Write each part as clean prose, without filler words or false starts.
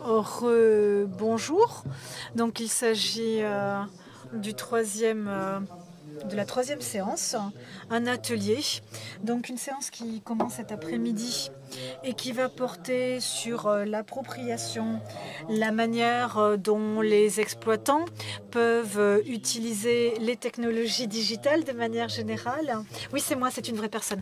Bonjour. Donc il s'agit de la troisième séance, un atelier. Donc une séance qui commence cet après-midi et qui va porter sur l'appropriation, la manière dont les exploitants peuvent utiliser les technologies digitales de manière générale. Oui, c'est moi, c'est une vraie personne.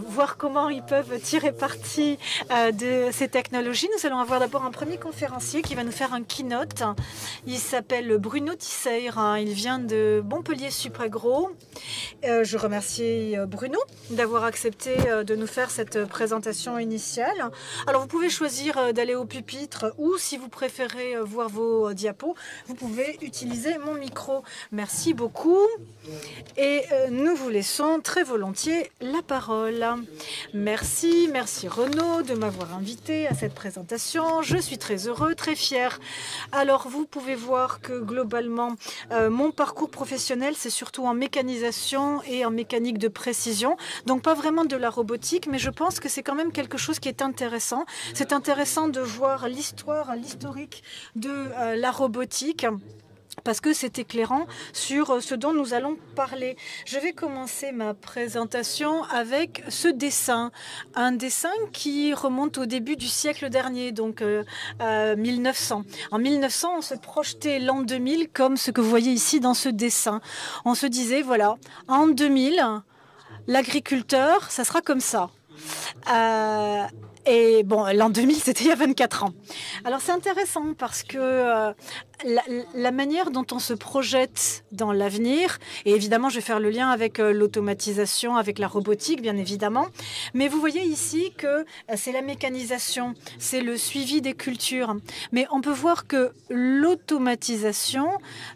Voir comment ils peuvent tirer parti de ces technologies. Nous allons avoir d'abord un premier conférencier qui va nous faire un keynote. Il s'appelle Bruno Tisser. Il vient de Montpellier-Supragro. Je remercie Bruno d'avoir accepté de nous faire cette présentation initiale. Alors, vous pouvez choisir d'aller au pupitre ou, si vous préférez voir vos diapos, vous pouvez utiliser mon micro. Merci beaucoup. Et nous vous laissons très volontiers la parole. Merci Renaud de m'avoir invité à cette présentation. Je suis très heureux, très fier. Alors, vous pouvez voir que globalement, mon parcours professionnel, c'est surtout en mécanisation et en mécanique de précision. Donc, pas vraiment de la robotique, mais je pense que c'est quand même quelque chose qui est intéressant. C'est intéressant de voir l'historique de la robotique, parce que c'est éclairant sur ce dont nous allons parler. Je vais commencer ma présentation avec ce dessin. Un dessin qui remonte au début du siècle dernier, donc 1900. En 1900, on se projetait l'an 2000 comme ce que vous voyez ici dans ce dessin. On se disait, voilà, en 2000, l'agriculteur, ça sera comme ça. Et bon, l'an 2000, c'était il y a 24 ans. Alors, c'est intéressant parce que la manière dont on se projette dans l'avenir, et évidemment, je vais faire le lien avec l'automatisation, avec la robotique, bien évidemment, mais vous voyez ici que c'est la mécanisation, c'est le suivi des cultures. Mais on peut voir que l'automatisation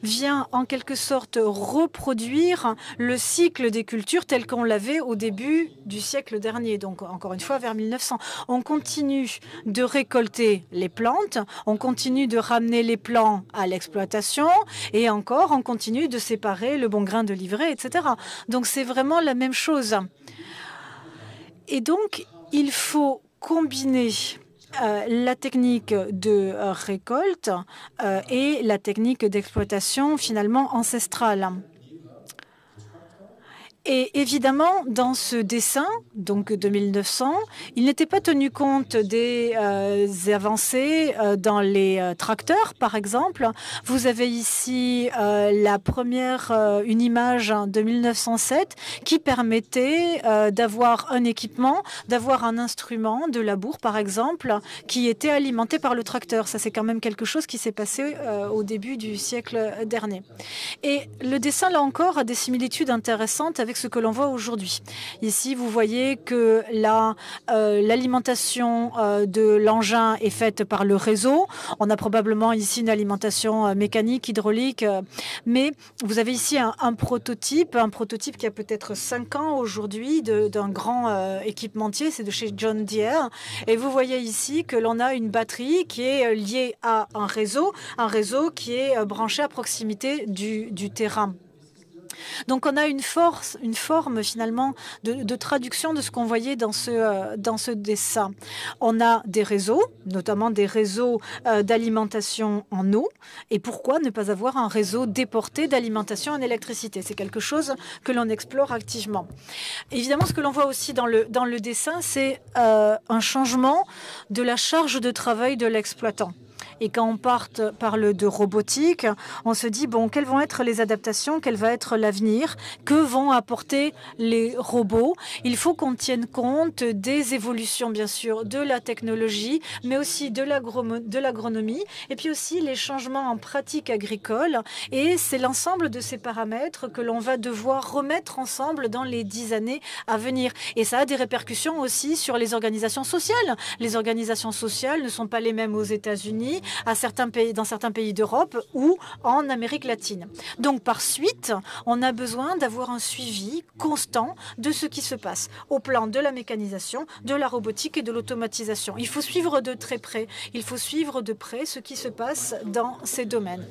vient en quelque sorte reproduire le cycle des cultures tel qu'on l'avait au début du siècle dernier, donc encore une fois vers 1900. On continue de récolter les plantes, on continue de ramener les plants à l'exploitation et encore on continue de séparer le bon grain de l'ivraie, etc. Donc c'est vraiment la même chose. Et donc il faut combiner la technique de récolte et la technique d'exploitation finalement ancestrale. Et évidemment, dans ce dessin, donc de 1900, il n'était pas tenu compte des avancées dans les tracteurs, par exemple. Vous avez ici une image de 1907 qui permettait d'avoir un équipement, d'avoir un instrument de labour, par exemple, qui était alimenté par le tracteur. Ça, c'est quand même quelque chose qui s'est passé au début du siècle dernier. Et le dessin, là encore, a des similitudes intéressantes avec ce que l'on voit aujourd'hui. Ici, vous voyez que l'alimentation de l'engin est faite par le réseau. On a probablement ici une alimentation mécanique, hydraulique, mais vous avez ici un prototype qui a peut-être 5 ans aujourd'hui d'un grand équipementier, c'est de chez John Deere. Et vous voyez ici que l'on a une batterie qui est liée à un réseau qui est branché à proximité du terrain. Donc, on a une forme finalement de traduction de ce qu'on voyait dans ce dessin. On a des réseaux, notamment des réseaux d'alimentation en eau. Et pourquoi ne pas avoir un réseau déporté d'alimentation en électricité? C'est quelque chose que l'on explore activement. Évidemment, ce que l'on voit aussi dans le dessin, c'est un changement de la charge de travail de l'exploitant. Et quand on parle de robotique, on se dit, bon, quelles vont être les adaptations, quel va être l'avenir, que vont apporter les robots? Il faut qu'on tienne compte des évolutions, bien sûr, de la technologie, mais aussi de l'agronomie, et puis aussi les changements en pratique agricole. Et c'est l'ensemble de ces paramètres que l'on va devoir remettre ensemble dans les 10 années à venir. Et ça a des répercussions aussi sur les organisations sociales. Les organisations sociales ne sont pas les mêmes aux États-Unis États-Unis, dans certains pays d'Europe ou en Amérique latine. Donc par suite, on a besoin d'avoir un suivi constant de ce qui se passe au plan de la mécanisation, de la robotique et de l'automatisation. Il faut suivre de très près, il faut suivre de près ce qui se passe dans ces domaines.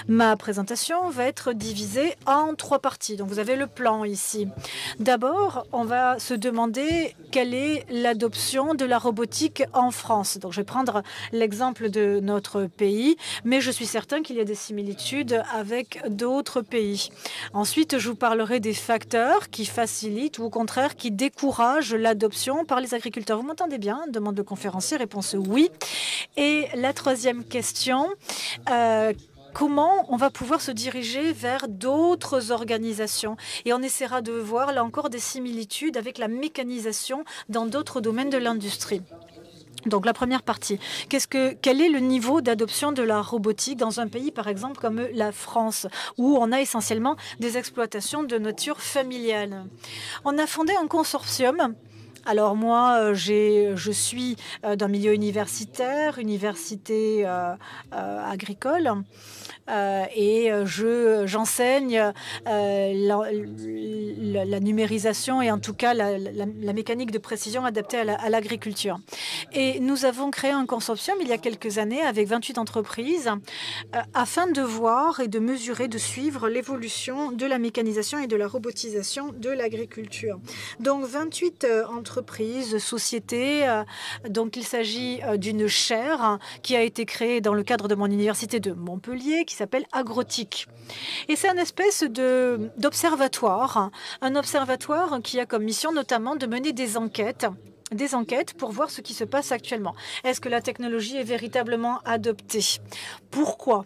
Ma présentation va être divisée en 3 parties. Donc vous avez le plan ici. D'abord, on va se demander quelle est l'adoption de la robotique en France. Donc je vais prendre l'exemple de notre pays, mais je suis certain qu'il y a des similitudes avec d'autres pays. Ensuite, je vous parlerai des facteurs qui facilitent ou au contraire qui découragent l'adoption par les agriculteurs. Vous m'entendez bien? Demande le conférencier, réponse oui. Et la troisième question, comment on va pouvoir se diriger vers d'autres organisations. Et on essaiera de voir là encore des similitudes avec la mécanisation dans d'autres domaines de l'industrie. Donc la première partie, quel est le niveau d'adoption de la robotique dans un pays, par exemple, comme la France, où on a essentiellement des exploitations de nature familiale? On a fondé un consortium. Alors moi, je suis d'un milieu universitaire, université agricole, et j'enseigne la numérisation et en tout cas la mécanique de précision adaptée à l'agriculture. Et nous avons créé un consortium il y a quelques années avec 28 entreprises afin de voir et de mesurer, de suivre l'évolution de la mécanisation et de la robotisation de l'agriculture. Donc 28 entreprises, sociétés, donc il s'agit d'une chaire qui a été créée dans le cadre de mon université de Montpellier qui s'appelle Agrotique. Et c'est une espèce d'observatoire, un observatoire qui a comme mission notamment de mener des enquêtes pour voir ce qui se passe actuellement. Est-ce que la technologie est véritablement adoptée? Pourquoi?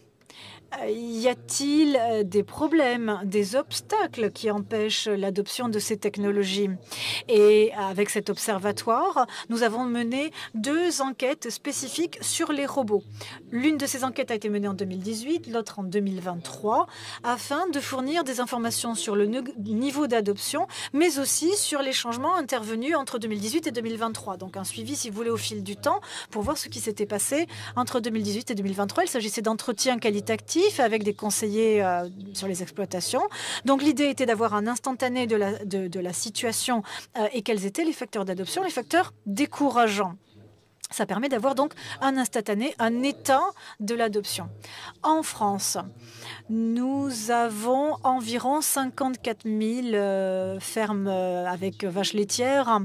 Y a-t-il des problèmes, des obstacles qui empêchent l'adoption de ces technologies? Et avec cet observatoire, nous avons mené 2 enquêtes spécifiques sur les robots. L'une de ces enquêtes a été menée en 2018, l'autre en 2023, afin de fournir des informations sur le niveau d'adoption, mais aussi sur les changements intervenus entre 2018 et 2023. Donc un suivi, si vous voulez, au fil du temps, pour voir ce qui s'était passé entre 2018 et 2023. Il s'agissait d'entretien qualitatif avec des conseillers sur les exploitations. Donc l'idée était d'avoir un instantané de la situation et quels étaient les facteurs d'adoption, les facteurs décourageants. Ça permet d'avoir donc un instantané, un état de l'adoption. En France, nous avons environ 54 000 fermes avec vaches laitières,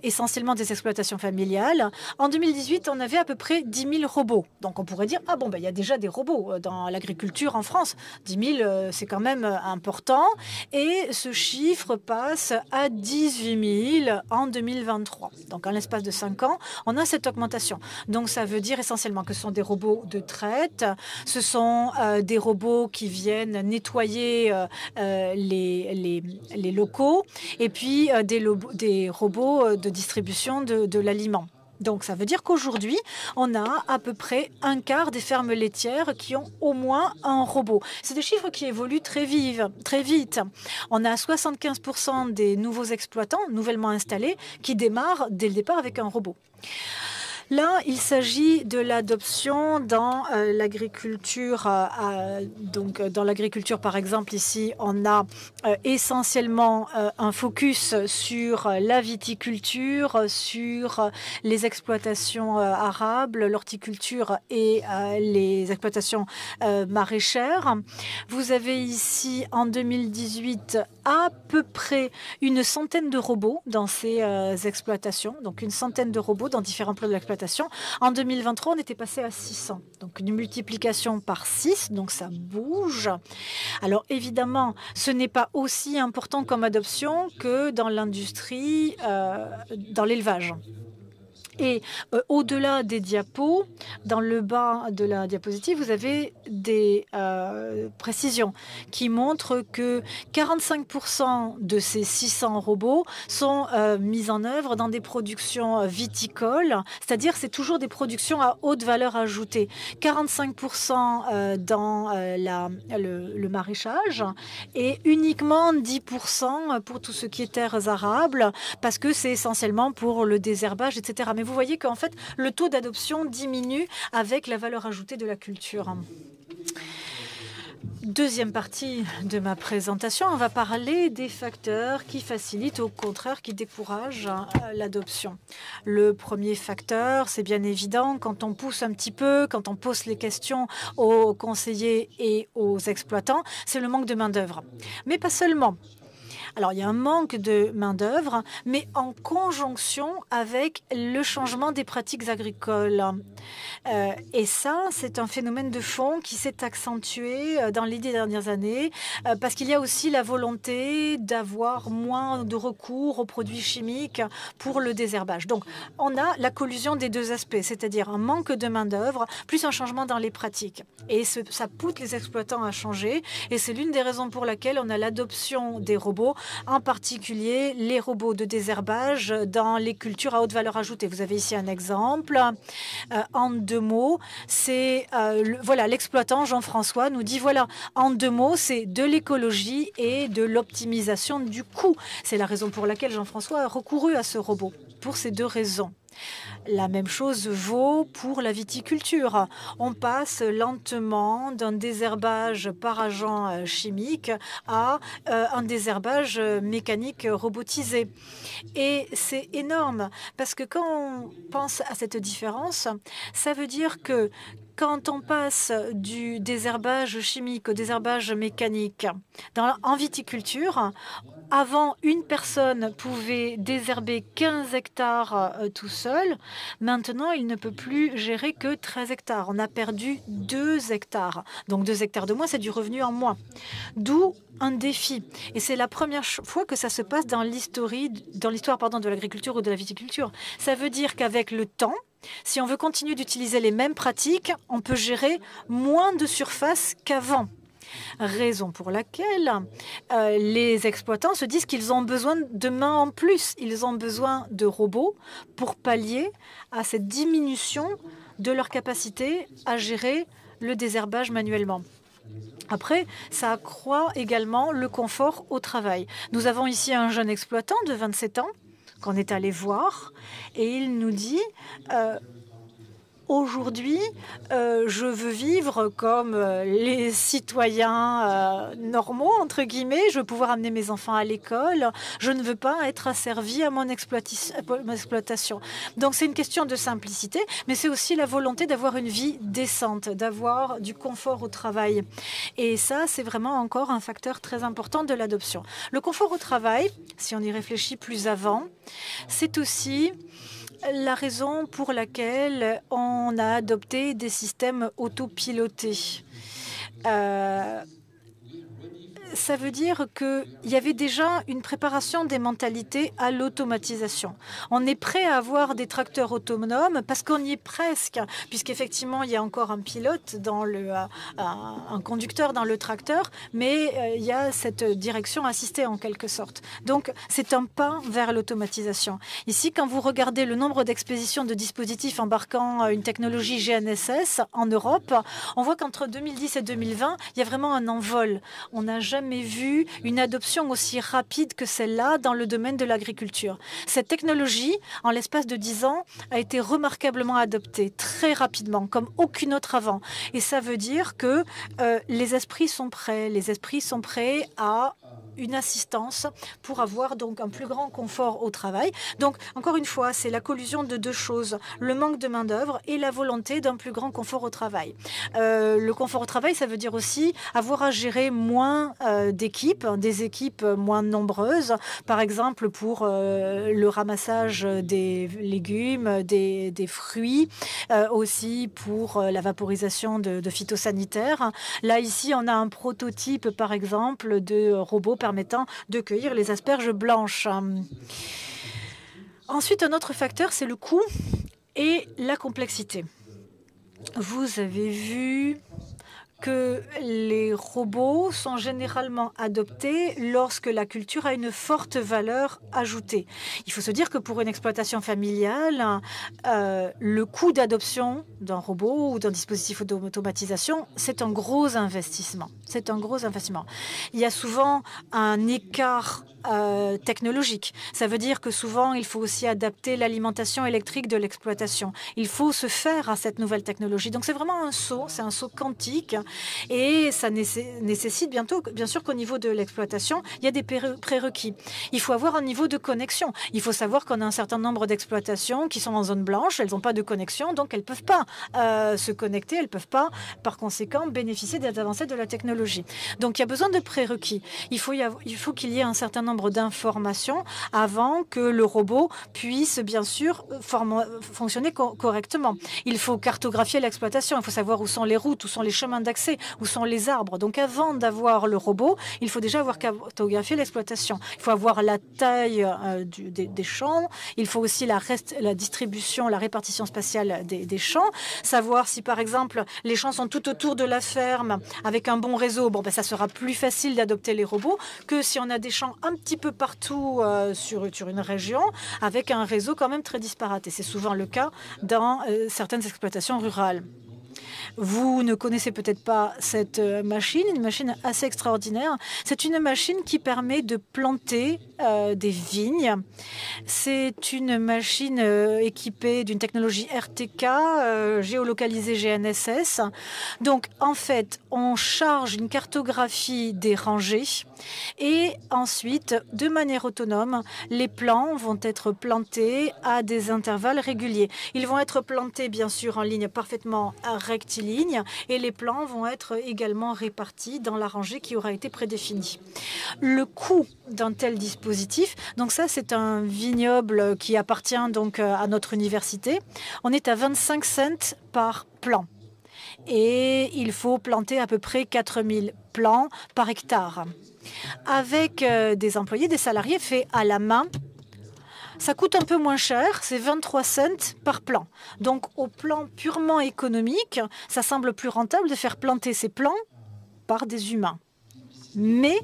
essentiellement des exploitations familiales. En 2018, on avait à peu près 10 000 robots. Donc on pourrait dire, ah bon, il y a déjà des robots dans l'agriculture en France. 10 000, c'est quand même important. Et ce chiffre passe à 18 000 en 2023. Donc en l'espace de 5 ans, on a cette augmentation. Donc ça veut dire essentiellement que ce sont des robots de traite, ce sont des robots qui viennent nettoyer les locaux et puis des robots de distribution de l'aliment. Donc, ça veut dire qu'aujourd'hui, on a à peu près un quart des fermes laitières qui ont au moins un robot. C'est des chiffres qui évoluent très vite. On a 75% des nouveaux exploitants nouvellement installés qui démarrent dès le départ avec un robot. Là, il s'agit de l'adoption dans l'agriculture. Donc, dans l'agriculture, par exemple, ici, on a essentiellement un focus sur la viticulture, sur les exploitations arables, l'horticulture et les exploitations maraîchères. Vous avez ici, en 2018, à peu près une centaine de robots dans ces exploitations. Donc, une centaine de robots dans différents plans de l'exploitation. En 2023, on était passé à 600. Donc, une multiplication par 6, donc ça bouge. Alors, évidemment, ce n'est pas aussi important comme adoption que dans l'industrie, dans l'élevage. Et au-delà des diapos, dans le bas de la diapositive, vous avez des précisions qui montrent que 45% de ces 600 robots sont mis en œuvre dans des productions viticoles, c'est-à-dire c'est toujours des productions à haute valeur ajoutée. 45% dans le maraîchage et uniquement 10% pour tout ce qui est terres arables, parce que c'est essentiellement pour le désherbage, etc. Mais vous voyez qu'en fait, le taux d'adoption diminue avec la valeur ajoutée de la culture. Deuxième partie de ma présentation, on va parler des facteurs qui facilitent, au contraire, qui découragent l'adoption. Le premier facteur, c'est bien évident, quand on pousse un petit peu, quand on pose les questions aux conseillers et aux exploitants, c'est le manque de main-d'œuvre. Mais pas seulement. Alors, il y a un manque de main-d'œuvre, mais en conjonction avec le changement des pratiques agricoles. Et ça, c'est un phénomène de fond qui s'est accentué dans les dernières années parce qu'il y a aussi la volonté d'avoir moins de recours aux produits chimiques pour le désherbage. Donc, on a la collusion des deux aspects, c'est-à-dire un manque de main-d'œuvre plus un changement dans les pratiques. Et ça pousse les exploitants à changer. Et c'est l'une des raisons pour laquelle on a l'adoption des robots, en particulier les robots de désherbage dans les cultures à haute valeur ajoutée. Vous avez ici un exemple. En 2 mots, c'est voilà, l'exploitant Jean-François nous dit voilà, en 2 mots, c'est de l'écologie et de l'optimisation du coût. C'est la raison pour laquelle Jean-François a recouru à ce robot, pour ces 2 raisons. La même chose vaut pour la viticulture. On passe lentement d'un désherbage par agent chimique à un désherbage mécanique robotisé. Et c'est énorme parce que quand on pense à cette différence, ça veut dire que quand on passe du désherbage chimique au désherbage mécanique en viticulture, avant, une personne pouvait désherber 15 hectares tout seul. Maintenant, il ne peut plus gérer que 13 hectares. On a perdu 2 hectares. Donc 2 hectares de moins, c'est du revenu en moins. D'où un défi. Et c'est la première fois que ça se passe dans l'histoire de l'agriculture ou de la viticulture. Ça veut dire qu'avec le temps, si on veut continuer d'utiliser les mêmes pratiques, on peut gérer moins de surface qu'avant. Raison pour laquelle les exploitants se disent qu'ils ont besoin de mains en plus. Ils ont besoin de robots pour pallier à cette diminution de leur capacité à gérer le désherbage manuellement. Après, ça accroît également le confort au travail. Nous avons ici un jeune exploitant de 27 ans qu'on est allé voir et il nous dit aujourd'hui, je veux vivre comme les citoyens normaux, entre guillemets. Je veux pouvoir amener mes enfants à l'école. Je ne veux pas être asservi à mon exploitation. Donc, c'est une question de simplicité, mais c'est aussi la volonté d'avoir une vie décente, d'avoir du confort au travail. Et ça, c'est vraiment encore un facteur très important de l'adoption. Le confort au travail, si on y réfléchit plus avant, c'est aussi la raison pour laquelle on a adopté des systèmes autopilotés. Ça veut dire qu'il y avait déjà une préparation des mentalités à l'automatisation. On est prêt à avoir des tracteurs autonomes parce qu'on y est presque, puisqu'effectivement, il y a encore un pilote, un conducteur dans le tracteur, mais il y a cette direction assistée en quelque sorte. Donc, c'est un pas vers l'automatisation. Ici, quand vous regardez le nombre d'expéditions de dispositifs embarquant une technologie GNSS en Europe, on voit qu'entre 2010 et 2020, il y a vraiment un envol. On n'a jamais vu une adoption aussi rapide que celle-là dans le domaine de l'agriculture. Cette technologie, en l'espace de 10 ans, a été remarquablement adoptée très rapidement, comme aucune autre avant. Et ça veut dire que les esprits sont prêts. Les esprits sont prêts à une assistance pour avoir donc un plus grand confort au travail. Donc, encore une fois, c'est la collusion de 2 choses, le manque de main-d'œuvre et la volonté d'un plus grand confort au travail. Le confort au travail, ça veut dire aussi avoir à gérer moins d'équipes, des équipes moins nombreuses, par exemple pour le ramassage des légumes, des fruits, aussi pour la vaporisation de phytosanitaires. Là, ici, on a un prototype, par exemple, de robot permettant de cueillir les asperges blanches. Ensuite, un autre facteur, c'est le coût et la complexité. Vous avez vu que les robots sont généralement adoptés lorsque la culture a une forte valeur ajoutée. Il faut se dire que pour une exploitation familiale, le coût d'adoption d'un robot ou d'un dispositif d'automatisation, c'est un gros investissement. C'est un gros investissement. Il y a souvent un écart technologique. Ça veut dire que souvent, il faut aussi adapter l'alimentation électrique de l'exploitation. Il faut se faire à cette nouvelle technologie. Donc, c'est vraiment un saut, c'est un saut quantique et ça nécessite bien sûr qu'au niveau de l'exploitation, il y a des prérequis. Il faut avoir un niveau de connexion. Il faut savoir qu'on a un certain nombre d'exploitations qui sont en zone blanche, elles n'ont pas de connexion, donc elles ne peuvent pas se connecter, elles ne peuvent pas, par conséquent, bénéficier des avancées de la technologie. Donc, il y a besoin de prérequis. Il faut qu'il y ait un certain nombre d'informations avant que le robot puisse, bien sûr, fonctionner correctement. Il faut cartographier l'exploitation. Il faut savoir où sont les routes, où sont les chemins d'accès, où sont les arbres. Donc, avant d'avoir le robot, il faut déjà avoir cartographié l'exploitation. Il faut avoir la taille des champs. Il faut aussi la distribution, la répartition spatiale des champs. Savoir si, par exemple, les champs sont tout autour de la ferme avec un bon réseau. Bon, ben, ça sera plus facile d'adopter les robots que si on a des champs un petit peu partout sur une région avec un réseau quand même très disparate. Et c'est souvent le cas dans certaines exploitations rurales. Vous ne connaissez peut-être pas cette machine, une machine assez extraordinaire. C'est une machine qui permet de planter des vignes. C'est une machine équipée d'une technologie RTK, géolocalisée GNSS. Donc, en fait, on charge une cartographie des rangées et ensuite, de manière autonome, les plants vont être plantés à des intervalles réguliers. Ils vont être plantés, bien sûr, en ligne parfaitement rectiligne et les plants vont être également répartis dans la rangée qui aura été prédéfinie. Le coût d'un tel dispositif, donc ça, c'est un vignoble qui appartient donc à notre université. On est à 25 cents par plant. Et il faut planter à peu près 4000 plants par hectare. Avec des employés, des salariés faits à la main, ça coûte un peu moins cher, c'est 23 cents par plant. Donc, au plan purement économique, ça semble plus rentable de faire planter ces plants par des humains. Mais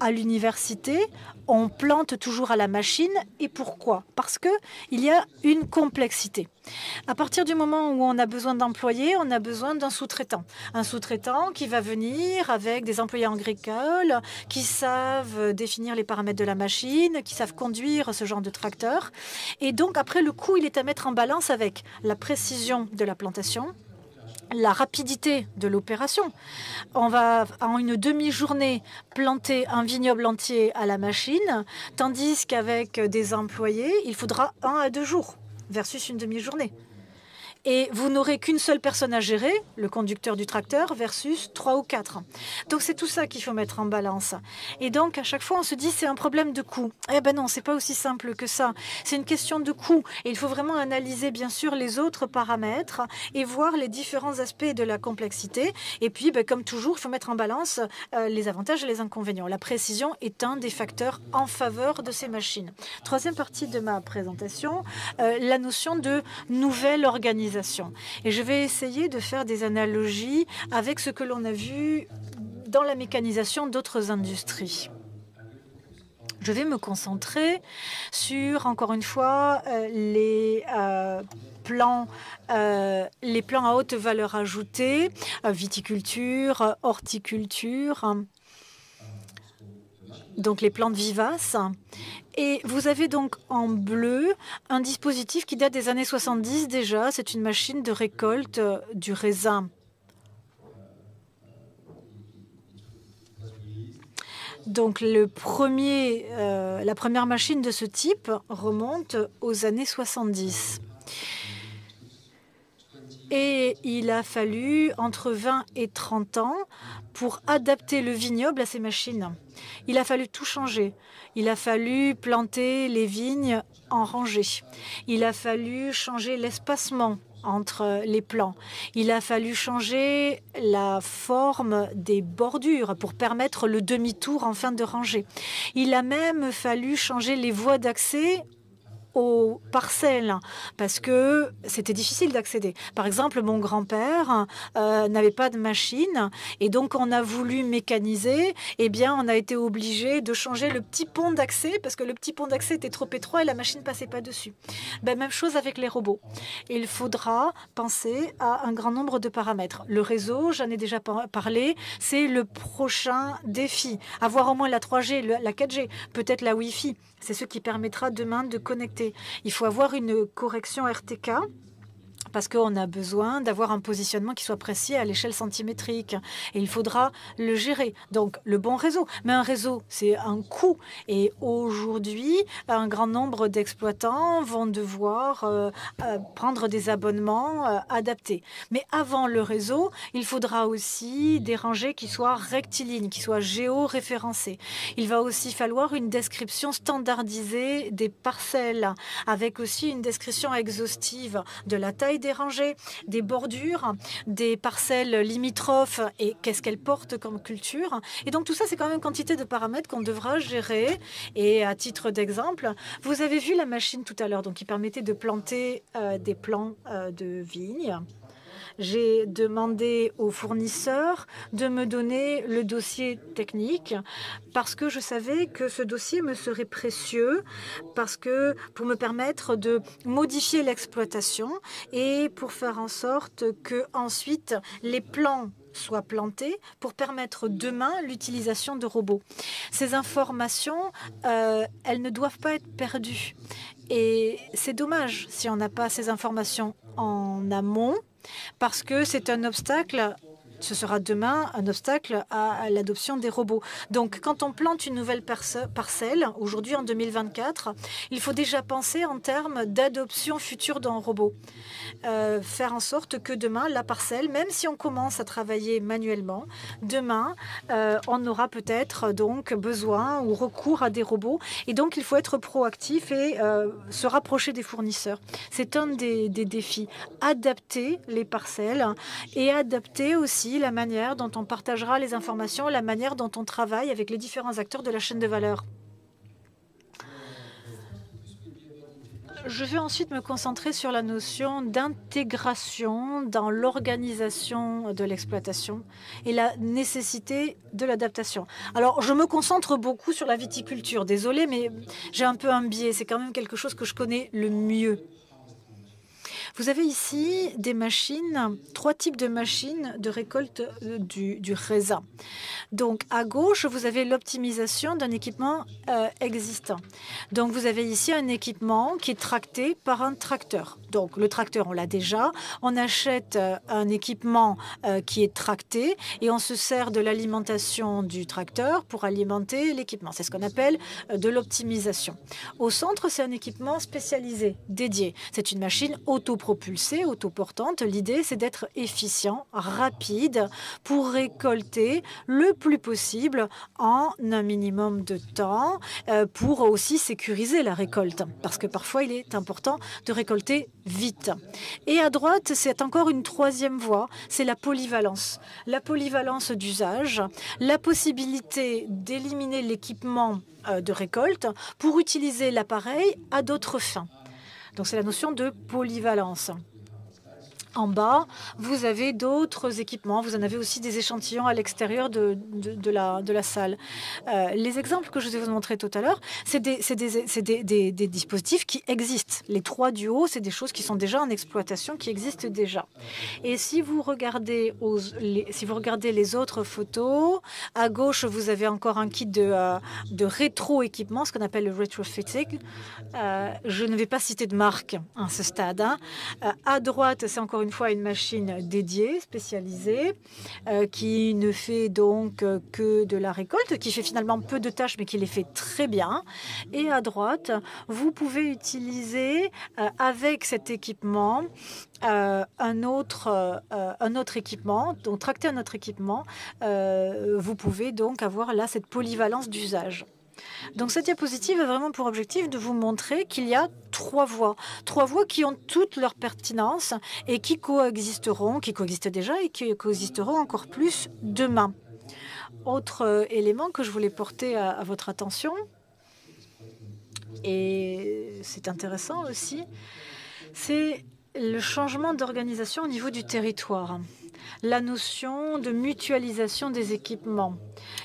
à l'université, on plante toujours à la machine. Et pourquoi? Parce qu'il y a une complexité. À partir du moment où on a besoin d'employés, on a besoin d'un sous-traitant. Un sous-traitant qui va venir avec des employés agricoles qui savent définir les paramètres de la machine, qui savent conduire ce genre de tracteur. Et donc, après, le coût, il est à mettre en balance avec la précision de la plantation, la rapidité de l'opération. On va, en une demi-journée, planter un vignoble entier à la machine, tandis qu'avec des employés, il faudra 1 à 2 jours versus une demi-journée. Et vous n'aurez qu'une seule personne à gérer, le conducteur du tracteur, versus 3 ou 4. Donc, c'est tout ça qu'il faut mettre en balance. Et donc, à chaque fois, on se dit c'est un problème de coût. Eh ben non, c'est pas aussi simple que ça. C'est une question de coût. Et il faut vraiment analyser, bien sûr, les autres paramètres et voir les différents aspects de la complexité. Et puis, ben, comme toujours, il faut mettre en balance les avantages et les inconvénients. La précision est un des facteurs en faveur de ces machines. Troisième partie de ma présentation, la notion de nouvelle organisation. Et je vais essayer de faire des analogies avec ce que l'on a vu dans la mécanisation d'autres industries. Je vais me concentrer sur, encore une fois, les plans à haute valeur ajoutée, viticulture, horticulture, donc les plantes vivaces. Et vous avez donc en bleu un dispositif qui date des années 70 déjà. C'est une machine de récolte du raisin. Donc la première machine de ce type remonte aux années 70. Et il a fallu entre 20 et 30 ans pour adapter le vignoble à ces machines. Il a fallu tout changer. Il a fallu planter les vignes en rangée. Il a fallu changer l'espacement entre les plants. Il a fallu changer la forme des bordures pour permettre le demi-tour en fin de rangée. Il a même fallu changer les voies d'accès aux parcelles parce que c'était difficile d'accéder. Par exemple, mon grand-père n'avait pas de machine et donc on a voulu mécaniser. Eh bien, on a été obligé de changer le petit pont d'accès parce que le petit pont d'accès était trop étroit et la machine passait pas dessus. Ben, même chose avec les robots. Il faudra penser à un grand nombre de paramètres. Le réseau, j'en ai déjà parlé, c'est le prochain défi. Avoir au moins la 3G, la 4G, peut-être la Wi-Fi. C'est ce qui permettra demain de connecter. Il faut avoir une correction RTK parce qu'on a besoin d'avoir un positionnement qui soit précis à l'échelle centimétrique. Et il faudra le gérer. Donc, le bon réseau. Mais un réseau, c'est un coût. Et aujourd'hui, un grand nombre d'exploitants vont devoir prendre des abonnements adaptés. Mais avant le réseau, il faudra aussi des rangées qui soient rectilignes, qui soient géoréférencées. Il va aussi falloir une description standardisée des parcelles, avec aussi une description exhaustive de la taille des rangées, des bordures, des parcelles limitrophes et qu'est-ce qu'elles portent comme culture. Et donc tout ça, c'est quand même une quantité de paramètres qu'on devra gérer. Et à titre d'exemple, vous avez vu la machine tout à l'heure, donc qui permettait de planter des plants de vignes. J'ai demandé aux fournisseurs de me donner le dossier technique parce que je savais que ce dossier me serait précieux parce que pour me permettre de modifier l'exploitation et pour faire en sorte que ensuite les plants soient plantés pour permettre demain l'utilisation de robots. Ces informations, elles ne doivent pas être perdues. Et c'est dommage si on n'a pas ces informations en amont, parce que c'est un obstacle, ce sera demain un obstacle à l'adoption des robots. Donc, quand on plante une nouvelle parcelle, aujourd'hui en 2024, il faut déjà penser en termes d'adoption future d'un robot. Faire en sorte que demain, la parcelle, même si on commence à travailler manuellement, demain, on aura peut-être donc besoin ou recours à des robots. Et donc, il faut être proactif et se rapprocher des fournisseurs. C'est un des défis. Adapter les parcelles et adapter aussi la manière dont on partagera les informations, la manière dont on travaille avec les différents acteurs de la chaîne de valeur. Je vais ensuite me concentrer sur la notion d'intégration dans l'organisation de l'exploitation et la nécessité de l'adaptation. Alors, je me concentre beaucoup sur la viticulture. Désolée, mais j'ai un peu un biais. C'est quand même quelque chose que je connais le mieux. Vous avez ici des machines, 3 types de machines de récolte du raisin. Donc, à gauche, vous avez l'optimisation d'un équipement existant. Donc, vous avez ici un équipement qui est tracté par un tracteur. Donc, le tracteur, on l'a déjà. On achète un équipement qui est tracté et on se sert de l'alimentation du tracteur pour alimenter l'équipement. C'est ce qu'on appelle de l'optimisation. Au centre, c'est un équipement spécialisé, dédié. C'est une machine autopropulsée, autoportante. L'idée, c'est d'être efficient, rapide pour récolter le plus possible en un minimum de temps pour aussi sécuriser la récolte. Parce que parfois, il est important de récolter vite. Et à droite, c'est encore une 3e voie, c'est la polyvalence. La polyvalence d'usage, la possibilité d'éliminer l'équipement de récolte pour utiliser l'appareil à d'autres fins. Donc c'est la notion de polyvalence. En bas, vous avez d'autres équipements. Vous en avez aussi des échantillons à l'extérieur de la salle. Les exemples que je vais vous montrer tout à l'heure, c'est des dispositifs qui existent. Les 3 du haut, c'est des choses qui sont déjà en exploitation, qui existent déjà. Et si vous regardez les autres photos, à gauche, vous avez encore un kit de rétro-équipement, ce qu'on appelle le retrofitting. Je ne vais pas citer de marque à ce stade. À droite, c'est encore une fois une machine dédiée, spécialisée, qui ne fait donc que de la récolte, qui fait finalement peu de tâches, mais qui les fait très bien. Et à droite, vous pouvez utiliser avec cet équipement un autre équipement, donc tracter un autre équipement. Vous pouvez donc avoir là cette polyvalence d'usage. Donc cette diapositive a vraiment pour objectif de vous montrer qu'il y a 3 voies. 3 voies qui ont toute leur pertinence et qui coexistent déjà et qui coexisteront encore plus demain. Autre élément que je voulais porter à votre attention, et c'est intéressant aussi, c'est le changement d'organisation au niveau du territoire, la notion de mutualisation des équipements.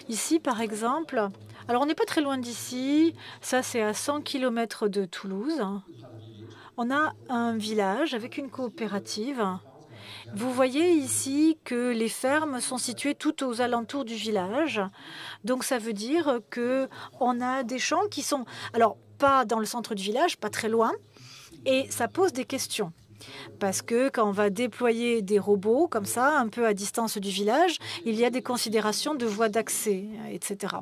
Ici, par exemple, alors on n'est pas très loin d'ici, ça c'est à 100 km de Toulouse. On a un village avec une coopérative. Vous voyez ici que les fermes sont situées tout aux alentours du village. Donc ça veut dire qu'on a des champs qui sont, alors pas dans le centre du village, pas très loin, et ça pose des questions. Parce que quand on va déployer des robots comme ça, un peu à distance du village, il y a des considérations de voies d'accès, etc.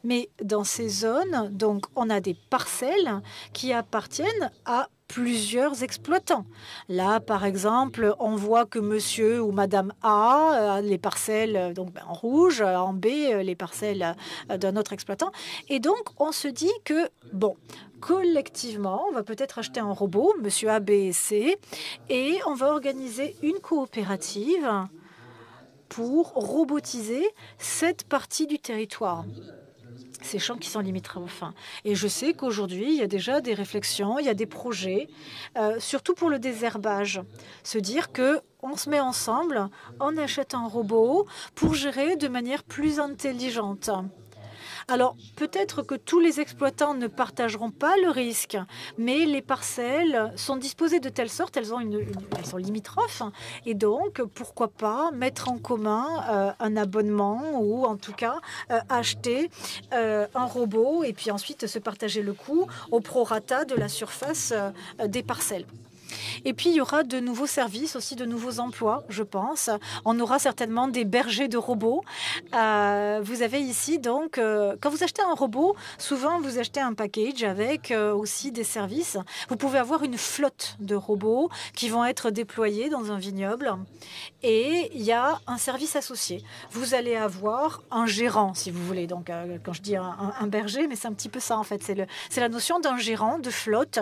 Mais dans ces zones, donc, on a des parcelles qui appartiennent à plusieurs exploitants. Là, par exemple, on voit que monsieur ou madame A a les parcelles donc, en rouge, en B, les parcelles d'un autre exploitant. Et donc, on se dit que, bon, collectivement, on va peut-être acheter un robot, monsieur A, B et C, et on va organiser une coopérative pour robotiser cette partie du territoire, ces champs qui sont limitrophes. Et je sais qu'aujourd'hui, il y a déjà des réflexions, il y a des projets, surtout pour le désherbage. Se dire que on se met ensemble, on achète un robot pour gérer de manière plus intelligente. Alors, peut-être que tous les exploitants ne partageront pas le risque, mais les parcelles sont disposées de telle sorte, elles sont limitrophes, et donc, pourquoi pas mettre en commun un abonnement ou en tout cas acheter un robot et puis ensuite se partager le coût au prorata de la surface des parcelles. Et puis, il y aura de nouveaux services, aussi de nouveaux emplois, je pense. On aura certainement des bergers de robots. Vous avez ici, donc, quand vous achetez un robot, souvent, vous achetez un package avec aussi des services. Vous pouvez avoir une flotte de robots qui vont être déployés dans un vignoble. Et il y a un service associé. Vous allez avoir un gérant, si vous voulez. Donc, quand je dis un berger, mais c'est un petit peu ça, en fait. C'est la notion d'un gérant de flotte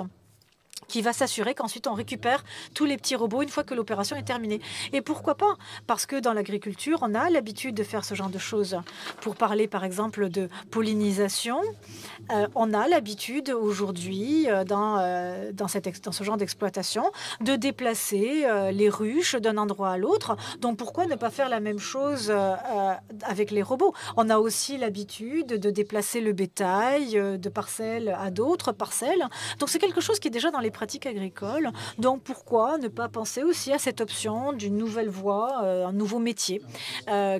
qui va s'assurer qu'ensuite on récupère tous les petits robots une fois que l'opération est terminée. Et pourquoi pas? Parce que dans l'agriculture, on a l'habitude de faire ce genre de choses. Pour parler par exemple de pollinisation, on a l'habitude aujourd'hui dans ce genre d'exploitation de déplacer les ruches d'un endroit à l'autre. Donc pourquoi ne pas faire la même chose avec les robots? On a aussi l'habitude de déplacer le bétail de parcelles à d'autres parcelles. Donc c'est quelque chose qui est déjà dans les pratiques agricoles. Donc pourquoi ne pas penser aussi à cette option d'une nouvelle voie, un nouveau métier,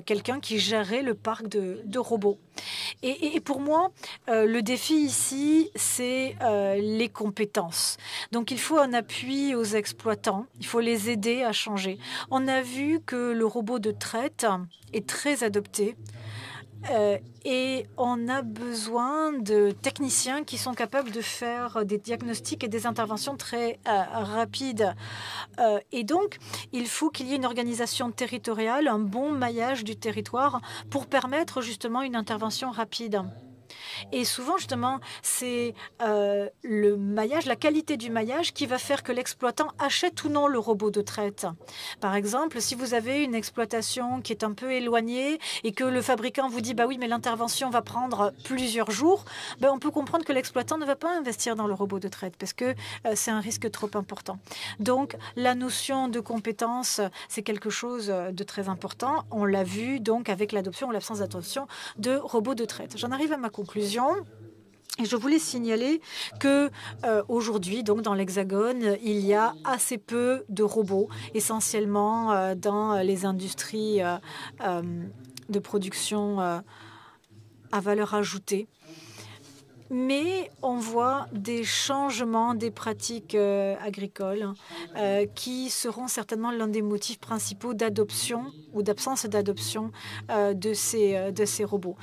quelqu'un qui gérerait le parc de robots. Et pour moi, le défi ici, c'est les compétences. Donc il faut un appui aux exploitants, il faut les aider à changer. On a vu que le robot de traite est très adopté. Et on a besoin de techniciens qui sont capables de faire des diagnostics et des interventions très rapides. Et donc, il faut qu'il y ait une organisation territoriale, un bon maillage du territoire pour permettre justement une intervention rapide. Et souvent, justement, c'est le maillage, la qualité du maillage qui va faire que l'exploitant achète ou non le robot de traite. Par exemple, si vous avez une exploitation qui est un peu éloignée et que le fabricant vous dit « bah oui, mais l'intervention va prendre plusieurs jours », ben, on peut comprendre que l'exploitant ne va pas investir dans le robot de traite parce que c'est un risque trop important. Donc, la notion de compétence, c'est quelque chose de très important. On l'a vu donc avec l'adoption ou l'absence d'adoption de robots de traite. J'en arrive à ma conclusion. Et je voulais signaler que aujourd'hui, donc dans l'Hexagone, il y a assez peu de robots, essentiellement dans les industries de production à valeur ajoutée. Mais on voit des changements des pratiques agricoles qui seront certainement l'un des motifs principaux d'adoption ou d'absence d'adoption de ces robots.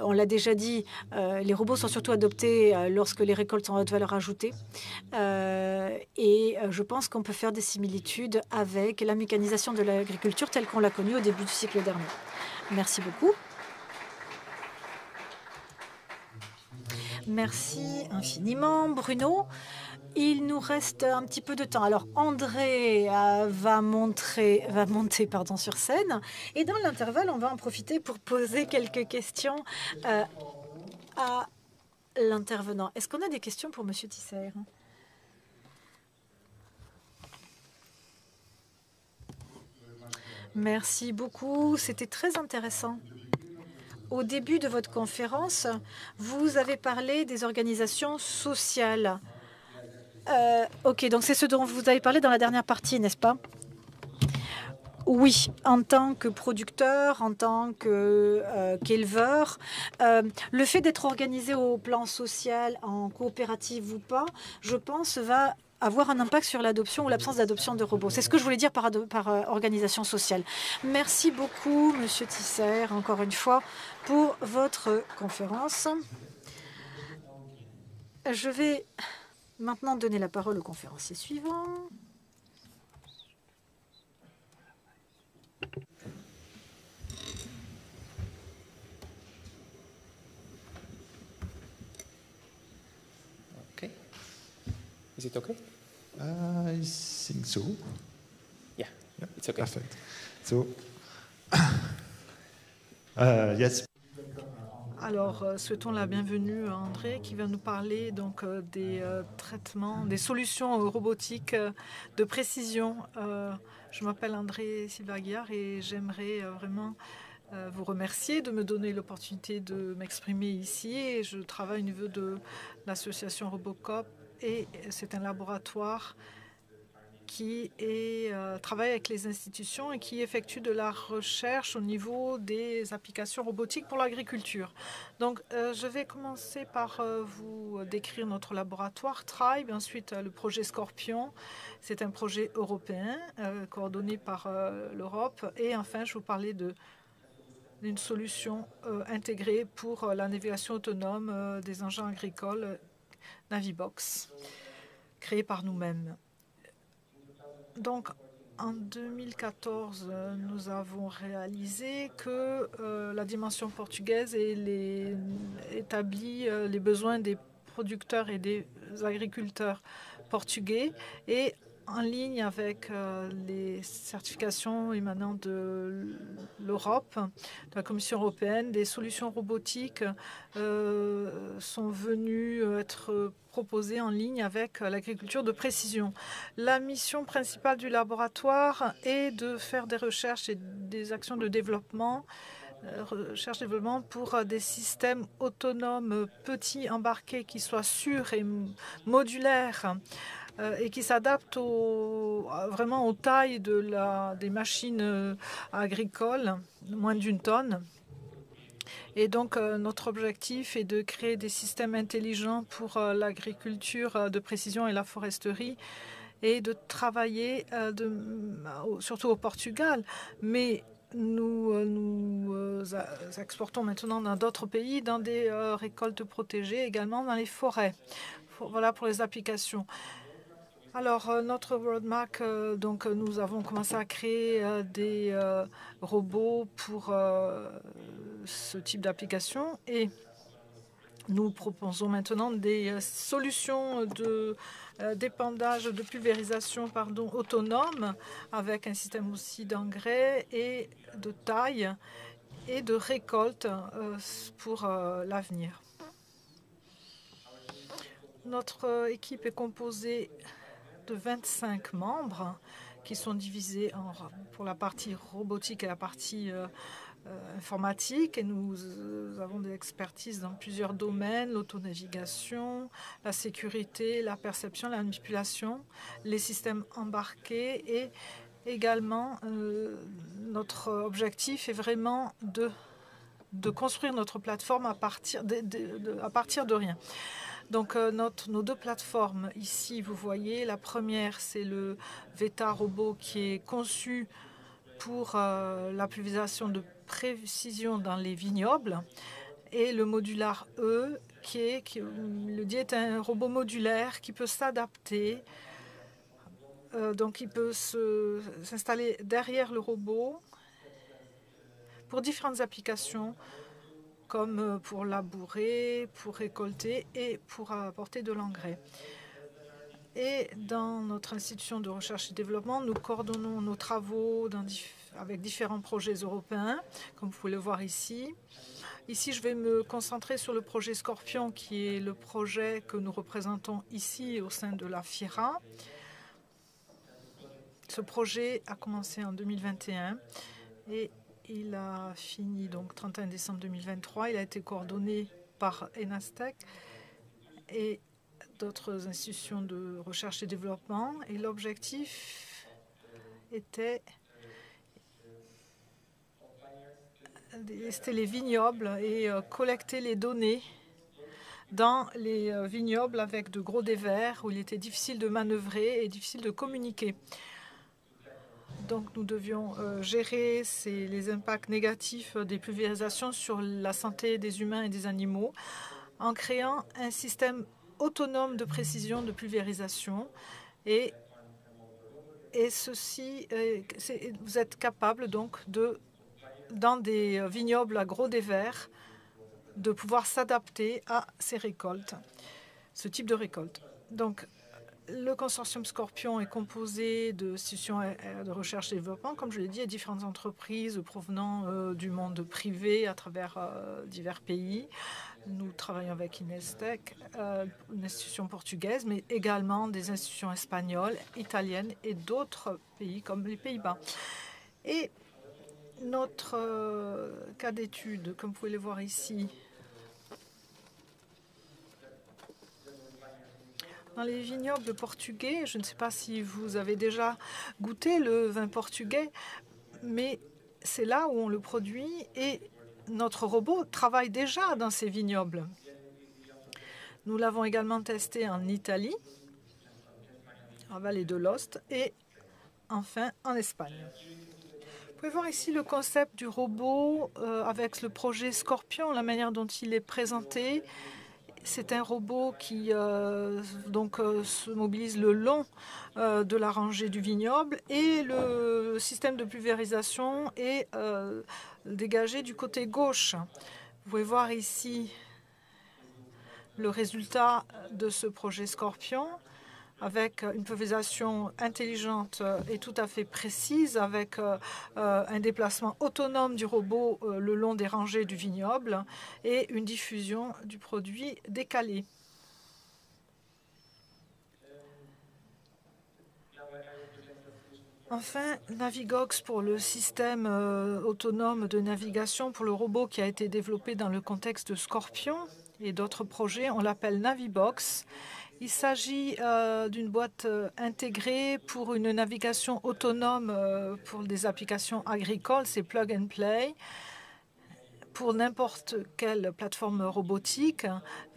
On l'a déjà dit, les robots sont surtout adoptés lorsque les récoltes sont à haute valeur ajoutée. Et je pense qu'on peut faire des similitudes avec la mécanisation de l'agriculture telle qu'on l'a connue au début du siècle dernier. Merci beaucoup. Merci infiniment, Bruno. Il nous reste un petit peu de temps. Alors, André va monter sur scène. Et dans l'intervalle, on va en profiter pour poser quelques questions à l'intervenant. Est-ce qu'on a des questions pour Monsieur Tisser? Merci beaucoup. C'était très intéressant. Au début de votre conférence, vous avez parlé des organisations sociales. OK, donc c'est ce dont vous avez parlé dans la dernière partie, n'est-ce pas? Oui, en tant que producteur, en tant qu'éleveur, le fait d'être organisé au plan social, en coopérative ou pas, je pense, va avoir un impact sur l'adoption ou l'absence d'adoption de robots. C'est ce que je voulais dire par organisation sociale. Merci beaucoup, Monsieur Tisser, encore une fois, pour votre conférence. Je vais maintenant donner la parole au conférencier suivant. Okay. Is it okay? I think so. Yeah, it's okay. Perfect. So, yes. Alors, souhaitons la bienvenue à André qui va nous parler donc des traitements, des solutions robotiques de précision. Je m'appelle André Silva-Aguiar et j'aimerais vraiment vous remercier de me donner l'opportunité de m'exprimer ici. Et je travaille au niveau de l'association Robocop et c'est un laboratoire qui travaille avec les institutions et qui effectue de la recherche au niveau des applications robotiques pour l'agriculture. Donc, je vais commencer par vous décrire notre laboratoire Tribe, ensuite le projet Scorpion. C'est un projet européen coordonné par l'Europe. Et enfin, je vais vous parler d'une solution intégrée pour la navigation autonome des engins agricoles Navibox, créée par nous-mêmes. Donc, en 2014, nous avons réalisé que la dimension portugaise établit les besoins des producteurs et des agriculteurs portugais et en ligne avec les certifications émanant de l'Europe, de la Commission européenne. Des solutions robotiques sont venues être proposées en ligne avec l'agriculture de précision. La mission principale du laboratoire est de faire des recherches et des actions de développement recherche-développement pour des systèmes autonomes petits embarqués qui soient sûrs et modulaires et qui s'adaptent vraiment aux tailles des machines agricoles, moins d'une tonne. Et donc, notre objectif est de créer des systèmes intelligents pour l'agriculture de précision et la foresterie et de travailler surtout au Portugal. Mais nous exportons maintenant dans d'autres pays, dans des récoltes protégées, également dans les forêts. Voilà pour les applications. Alors, notre roadmap, donc nous avons commencé à créer des robots pour ce type d'application et nous proposons maintenant des solutions d'épandage, de pulvérisation autonome avec un système aussi d'engrais et de taille et de récolte pour l'avenir. Notre équipe est composée de 25 membres qui sont divisés pour la partie robotique et la partie informatique. Et nous avons des expertises dans plusieurs domaines, l'autonavigation, la sécurité, la perception, la manipulation, les systèmes embarqués et également notre objectif est vraiment de construire notre plateforme à partir de rien. Donc, nos deux plateformes, ici, vous voyez, la première, c'est le Veta Robot qui est conçu pour la pulvérisation de précision dans les vignobles. Et le Modular E, le dit est un robot modulaire qui peut s'adapter. Donc, il peut s'installer derrière le robot pour différentes applications, comme pour labourer, pour récolter et pour apporter de l'engrais. Et dans notre institution de recherche et développement, nous coordonnons nos travaux avec différents projets européens, comme vous pouvez le voir ici. Ici, je vais me concentrer sur le projet Scorpion, qui est le projet que nous représentons ici au sein de la FIRA. Ce projet a commencé en 2021 et il a fini donc 31 décembre 2023. Il a été coordonné par Enastec et d'autres institutions de recherche et développement. Et l'objectif était les vignobles et collecter les données dans les vignobles avec de gros dévers où il était difficile de manœuvrer et difficile de communiquer. Donc nous devions gérer les impacts négatifs des pulvérisations sur la santé des humains et des animaux en créant un système autonome de précision de pulvérisation. Et ceci, vous êtes capable donc dans des vignobles à gros dévers, de pouvoir s'adapter à ces récoltes, ce type de récolte. Donc, le consortium Scorpion est composé d'institutions de recherche et développement, comme je l'ai dit, et différentes entreprises provenant du monde privé à travers divers pays. Nous travaillons avec Inestec, une institution portugaise, mais également des institutions espagnoles, italiennes et d'autres pays comme les Pays-Bas. Et notre cas d'étude, comme vous pouvez le voir ici, dans les vignobles portugais, je ne sais pas si vous avez déjà goûté le vin portugais, mais c'est là où on le produit et notre robot travaille déjà dans ces vignobles. Nous l'avons également testé en Italie, en Vallée de l'Ost et enfin en Espagne. Vous pouvez voir ici le concept du robot avec le projet Scorpion, la manière dont il est présenté. C'est un robot qui se mobilise le long de la rangée du vignoble et le système de pulvérisation est dégagé du côté gauche. Vous pouvez voir ici le résultat de ce projet Scorpion avec une pulvérisation intelligente et tout à fait précise, avec un déplacement autonome du robot le long des rangées du vignoble et une diffusion du produit décalée. Enfin, Navigox pour le système autonome de navigation pour le robot qui a été développé dans le contexte de Scorpion et d'autres projets, on l'appelle Navibox. Il s'agit d'une boîte intégrée pour une navigation autonome pour des applications agricoles, c'est plug and play, pour n'importe quelle plateforme robotique,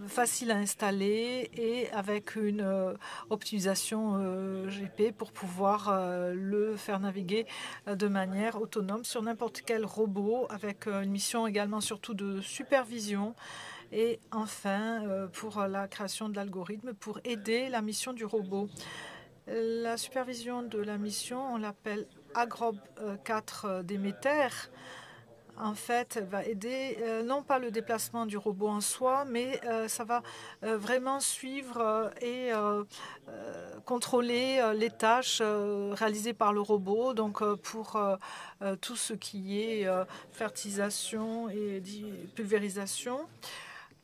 facile à installer et avec une optimisation GP pour pouvoir le faire naviguer de manière autonome sur n'importe quel robot, avec une mission également surtout de supervision. Et enfin, pour la création de l'algorithme pour aider la mission du robot. La supervision de la mission, on l'appelle Agrob 4 Déméter. En fait, elle va aider non pas le déplacement du robot en soi, mais ça va vraiment suivre et contrôler les tâches réalisées par le robot. Donc, pour tout ce qui est fertilisation et pulvérisation.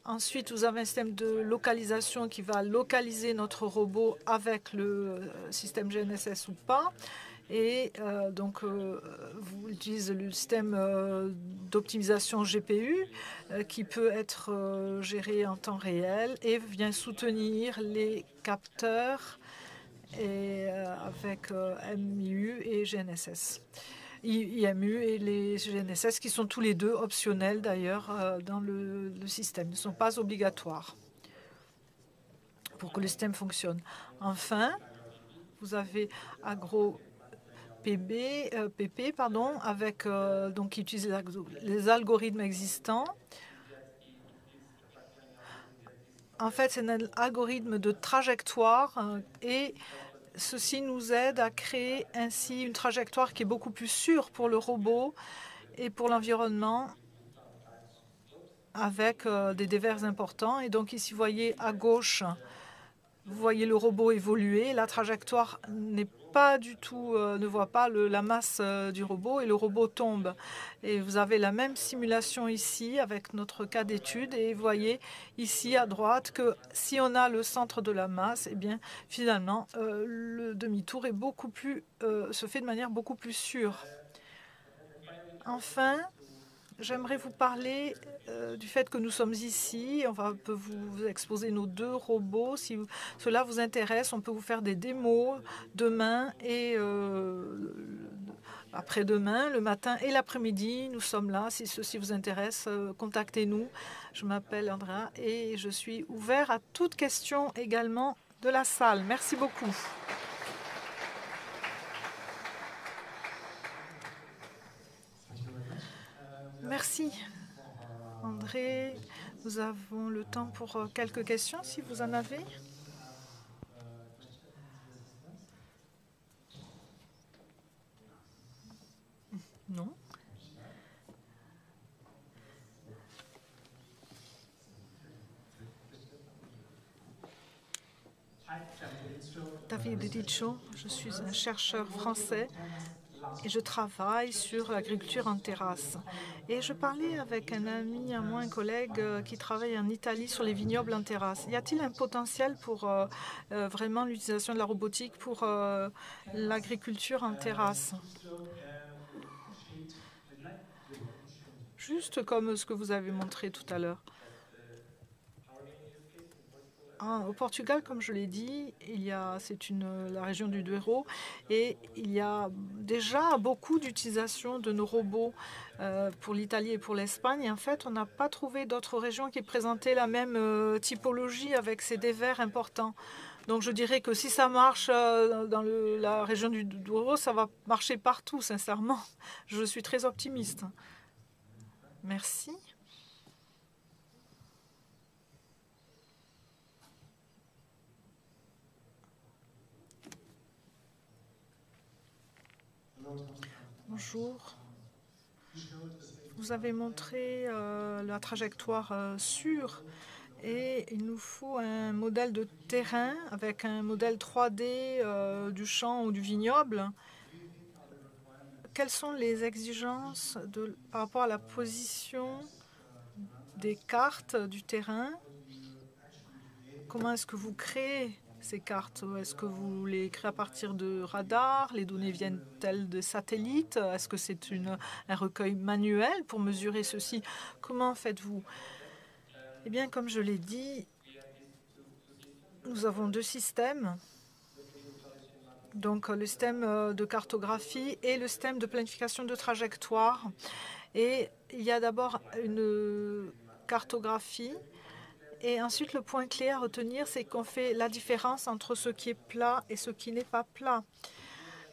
Ensuite, vous avez un système de localisation qui va localiser notre robot avec le système GNSS ou pas. Et vous utilisez le système d'optimisation GPU qui peut être géré en temps réel et vient soutenir les capteurs et, avec MIU et GNSS. IMU et les GNSS qui sont tous les deux optionnels d'ailleurs dans le système, ne sont pas obligatoires pour que le système fonctionne. Enfin, vous avez Agro PP, avec qui utilise les algorithmes existants. En fait, c'est un algorithme de trajectoire et ceci nous aide à créer ainsi une trajectoire qui est beaucoup plus sûre pour le robot et pour l'environnement avec des dévers importants. Et donc ici, vous voyez à gauche Vous voyez le robot évoluer, la trajectoire n'est pas du tout, ne voit pas la masse du robot et le robot tombe. Et vous avez la même simulation ici avec notre cas d'étude et vous voyez ici à droite que si on a le centre de la masse, eh bien finalement le demi-tour est beaucoup plus, se fait de manière beaucoup plus sûre. Enfin, j'aimerais vous parler du fait que nous sommes ici. On peut vous exposer nos deux robots. Si cela vous intéresse, on peut vous faire des démos demain et après-demain, le matin et l'après-midi. Nous sommes là. Si ceci vous intéresse, contactez-nous. Je m'appelle Andrea et je suis ouvert à toute question également de la salle. Merci beaucoup. Merci, André. Nous avons le temps pour quelques questions, si vous en avez. Non. David Dicho, je suis un chercheur français et je travaille sur l'agriculture en terrasse. Et je parlais avec un ami à moi, un collègue qui travaille en Italie sur les vignobles en terrasse. Y a-t-il un potentiel pour vraiment l'utilisation de la robotique pour l'agriculture en terrasse? Juste comme ce que vous avez montré tout à l'heure. Au Portugal, comme je l'ai dit, c'est la région du Douro et il y a déjà beaucoup d'utilisation de nos robots pour l'Italie et pour l'Espagne. En fait, on n'a pas trouvé d'autres régions qui présentaient la même typologie avec ces dévers importants. Donc je dirais que si ça marche dans la région du Douro, ça va marcher partout, sincèrement. Je suis très optimiste. Merci. Bonjour. Vous avez montré la trajectoire sûre et il nous faut un modèle de terrain avec un modèle 3D du champ ou du vignoble. Quelles sont les exigences par rapport à la position des cartes du terrain? Comment est-ce que vous créez ces cartes? Est-ce que vous les créez à partir de radars? Les données viennent-elles de satellites? Est-ce que c'est un recueil manuel pour mesurer ceci? Comment faites-vous? Eh bien, comme je l'ai dit, nous avons deux systèmes. Donc, le système de cartographie et le système de planification de trajectoire. Et il y a d'abord une cartographie. Et ensuite, le point clé à retenir, c'est qu'on fait la différence entre ce qui est plat et ce qui n'est pas plat.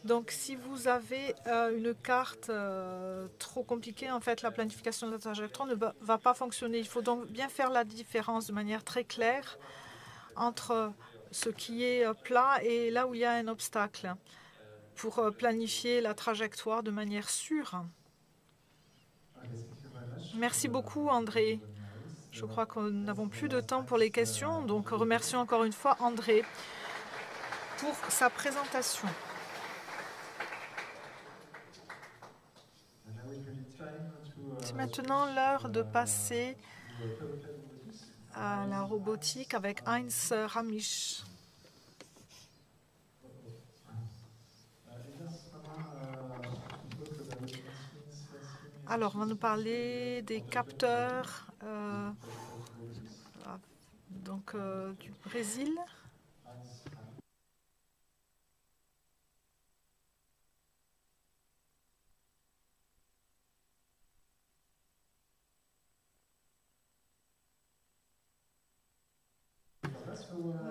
Donc, si vous avez une carte trop compliquée, en fait, la planification de la trajectoire ne va pas fonctionner. Il faut donc bien faire la différence de manière très claire entre ce qui est plat et là où il y a un obstacle pour planifier la trajectoire de manière sûre. Merci beaucoup, André. Je crois que nous n'avons plus de temps pour les questions, donc remercions encore une fois André pour sa présentation. C'est maintenant l'heure de passer à la robotique avec Heinz Ramisch. Alors, on va nous parler des capteurs du Brésil.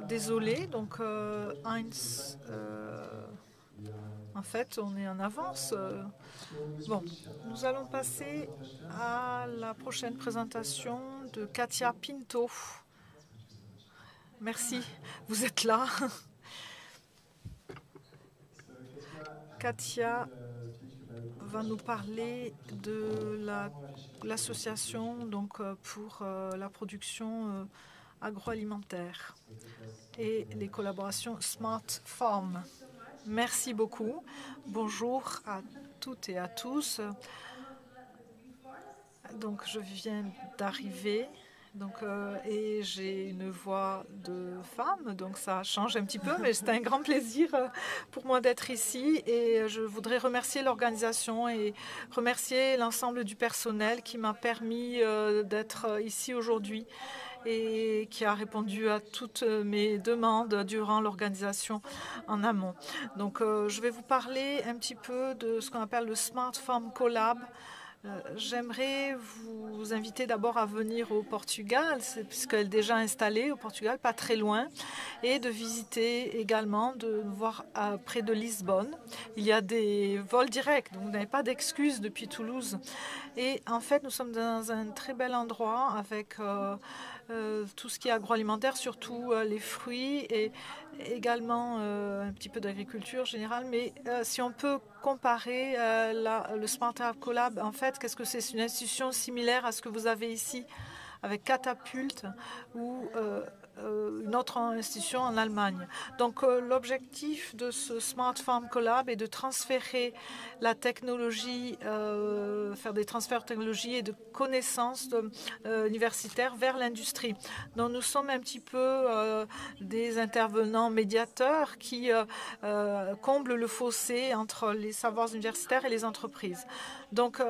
Désolé, donc Heinz, en fait, on est en avance. Bon, nous allons passer à la prochaine présentation de Katia Pinto. Merci, vous êtes là. Katia va nous parler de l'association pour la production agroalimentaire et les collaborations Smart Farm. Merci beaucoup. Bonjour à toutes et à tous. Donc, je viens d'arriver. Et j'ai une voix de femme, donc ça change un petit peu, mais c'est un grand plaisir pour moi d'être ici. Et je voudrais remercier l'organisation et remercier l'ensemble du personnel qui m'a permis d'être ici aujourd'hui et qui a répondu à toutes mes demandes durant l'organisation en amont. Donc, je vais vous parler un petit peu de ce qu'on appelle le Smart Farm Collab. J'aimerais vous inviter d'abord à venir au Portugal, puisqu'elle est déjà installée au Portugal, pas très loin, et de visiter également, de voir près de Lisbonne. Il y a des vols directs, donc vous n'avez pas d'excuses depuis Toulouse. Et en fait, nous sommes dans un très bel endroit avec tout ce qui est agroalimentaire, surtout les fruits et également un petit peu d'agriculture générale. Mais si on peut comparer le Smart Farm Collab, en fait, qu'est-ce que c'est? C'est une institution similaire à ce que vous avez ici avec Catapulte ou une autre institution en Allemagne. Donc, l'objectif de ce Smart Farm Collab est de transférer la technologie, faire des transferts de technologie et de connaissances universitaires vers l'industrie. Donc, nous sommes un petit peu des intervenants médiateurs qui comblent le fossé entre les savoirs universitaires et les entreprises. Donc,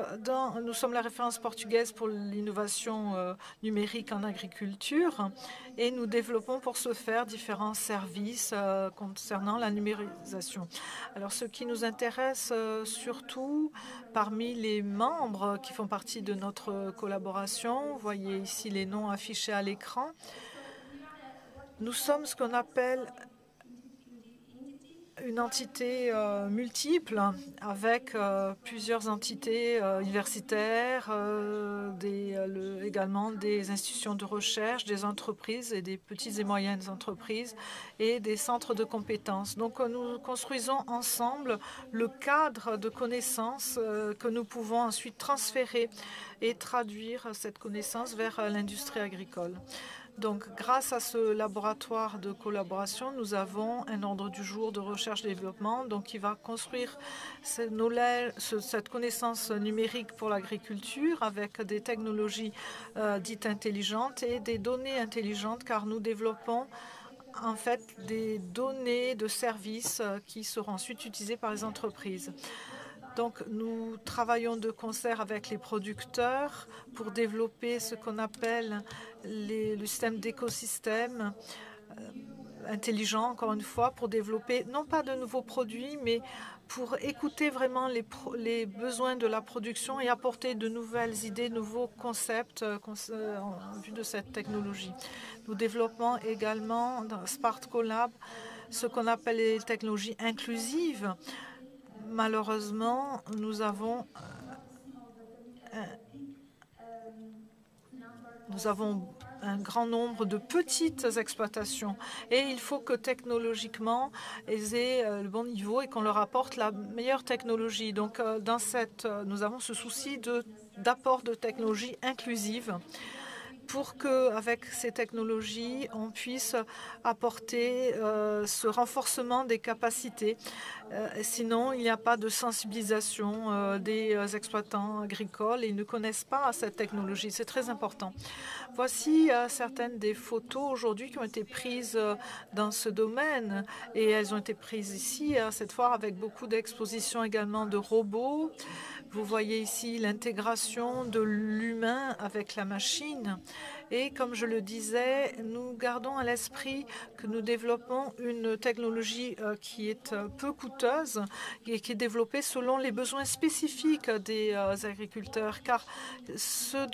nous sommes la référence portugaise pour l'innovation numérique en agriculture et nous développons pour ce faire différents services concernant la numérisation. Alors, ce qui nous intéresse surtout parmi les membres qui font partie de notre collaboration, vous voyez ici les noms affichés à l'écran, nous sommes ce qu'on appelle une entité multiple avec plusieurs entités universitaires, également des institutions de recherche, des entreprises et des petites et moyennes entreprises et des centres de compétences. Donc, nous construisons ensemble le cadre de connaissances que nous pouvons ensuite transférer et traduire cette connaissance vers l'industrie agricole. Donc, grâce à ce laboratoire de collaboration, nous avons un ordre du jour de recherche-développement qui va construire cette connaissance numérique pour l'agriculture avec des technologies dites intelligentes et des données intelligentes, car nous développons en fait des données de services qui seront ensuite utilisées par les entreprises. Donc, nous travaillons de concert avec les producteurs pour développer ce qu'on appelle le système d'écosystème intelligent, encore une fois, pour développer non pas de nouveaux produits, mais pour écouter vraiment les besoins de la production et apporter de nouvelles idées, de nouveaux concepts en vue de cette technologie. Nous développons également dans Smart Collab ce qu'on appelle les technologies inclusives. Malheureusement, nous avons un grand nombre de petites exploitations et il faut que technologiquement, elles aient le bon niveau et qu'on leur apporte la meilleure technologie. Donc, nous avons ce souci d'apport de technologie inclusive pour qu'avec ces technologies, on puisse apporter ce renforcement des capacités. Sinon, il n'y a pas de sensibilisation des exploitants agricoles et ils ne connaissent pas cette technologie. C'est très important. Voici certaines des photos aujourd'hui qui ont été prises dans ce domaine et elles ont été prises ici, cette fois avec beaucoup d'expositions également de robots. Vous voyez ici l'intégration de l'humain avec la machine. Et comme je le disais, nous gardons à l'esprit que nous développons une technologie qui est peu coûteuse et qui est développée selon les besoins spécifiques des agriculteurs, car ce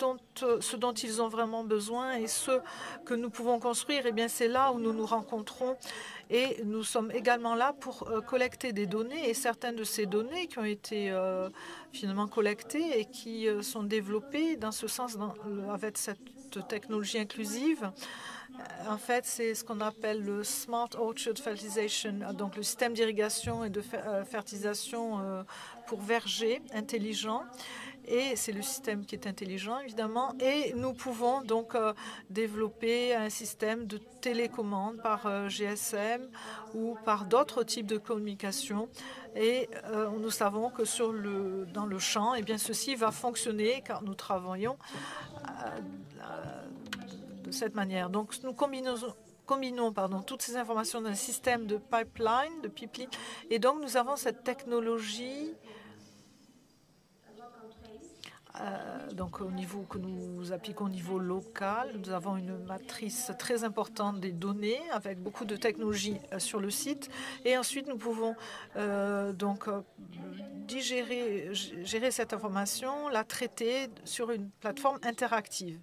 dont ils ont vraiment besoin et ce que nous pouvons construire, eh bien, c'est là où nous nous rencontrons. Et nous sommes également là pour collecter des données et certaines de ces données qui ont été finalement collectées et qui sont développées dans ce sens avec cette technologie inclusive En fait, c'est ce qu'on appelle le Smart Orchard Fertilization, donc le système d'irrigation et de fertilisation pour verger intelligent. Et c'est le système qui est intelligent, évidemment. Et nous pouvons donc développer un système de télécommande par GSM ou par d'autres types de communication. Et nous savons que dans le champ, eh bien, ceci va fonctionner car nous travaillons de cette manière. Donc, nous combinons toutes ces informations dans un système de pipeline, et donc nous avons cette technologie donc au niveau que nous appliquons au niveau local. Nous avons une matrice très importante des données avec beaucoup de technologies sur le site, et ensuite nous pouvons gérer cette information, la traiter sur une plateforme interactive.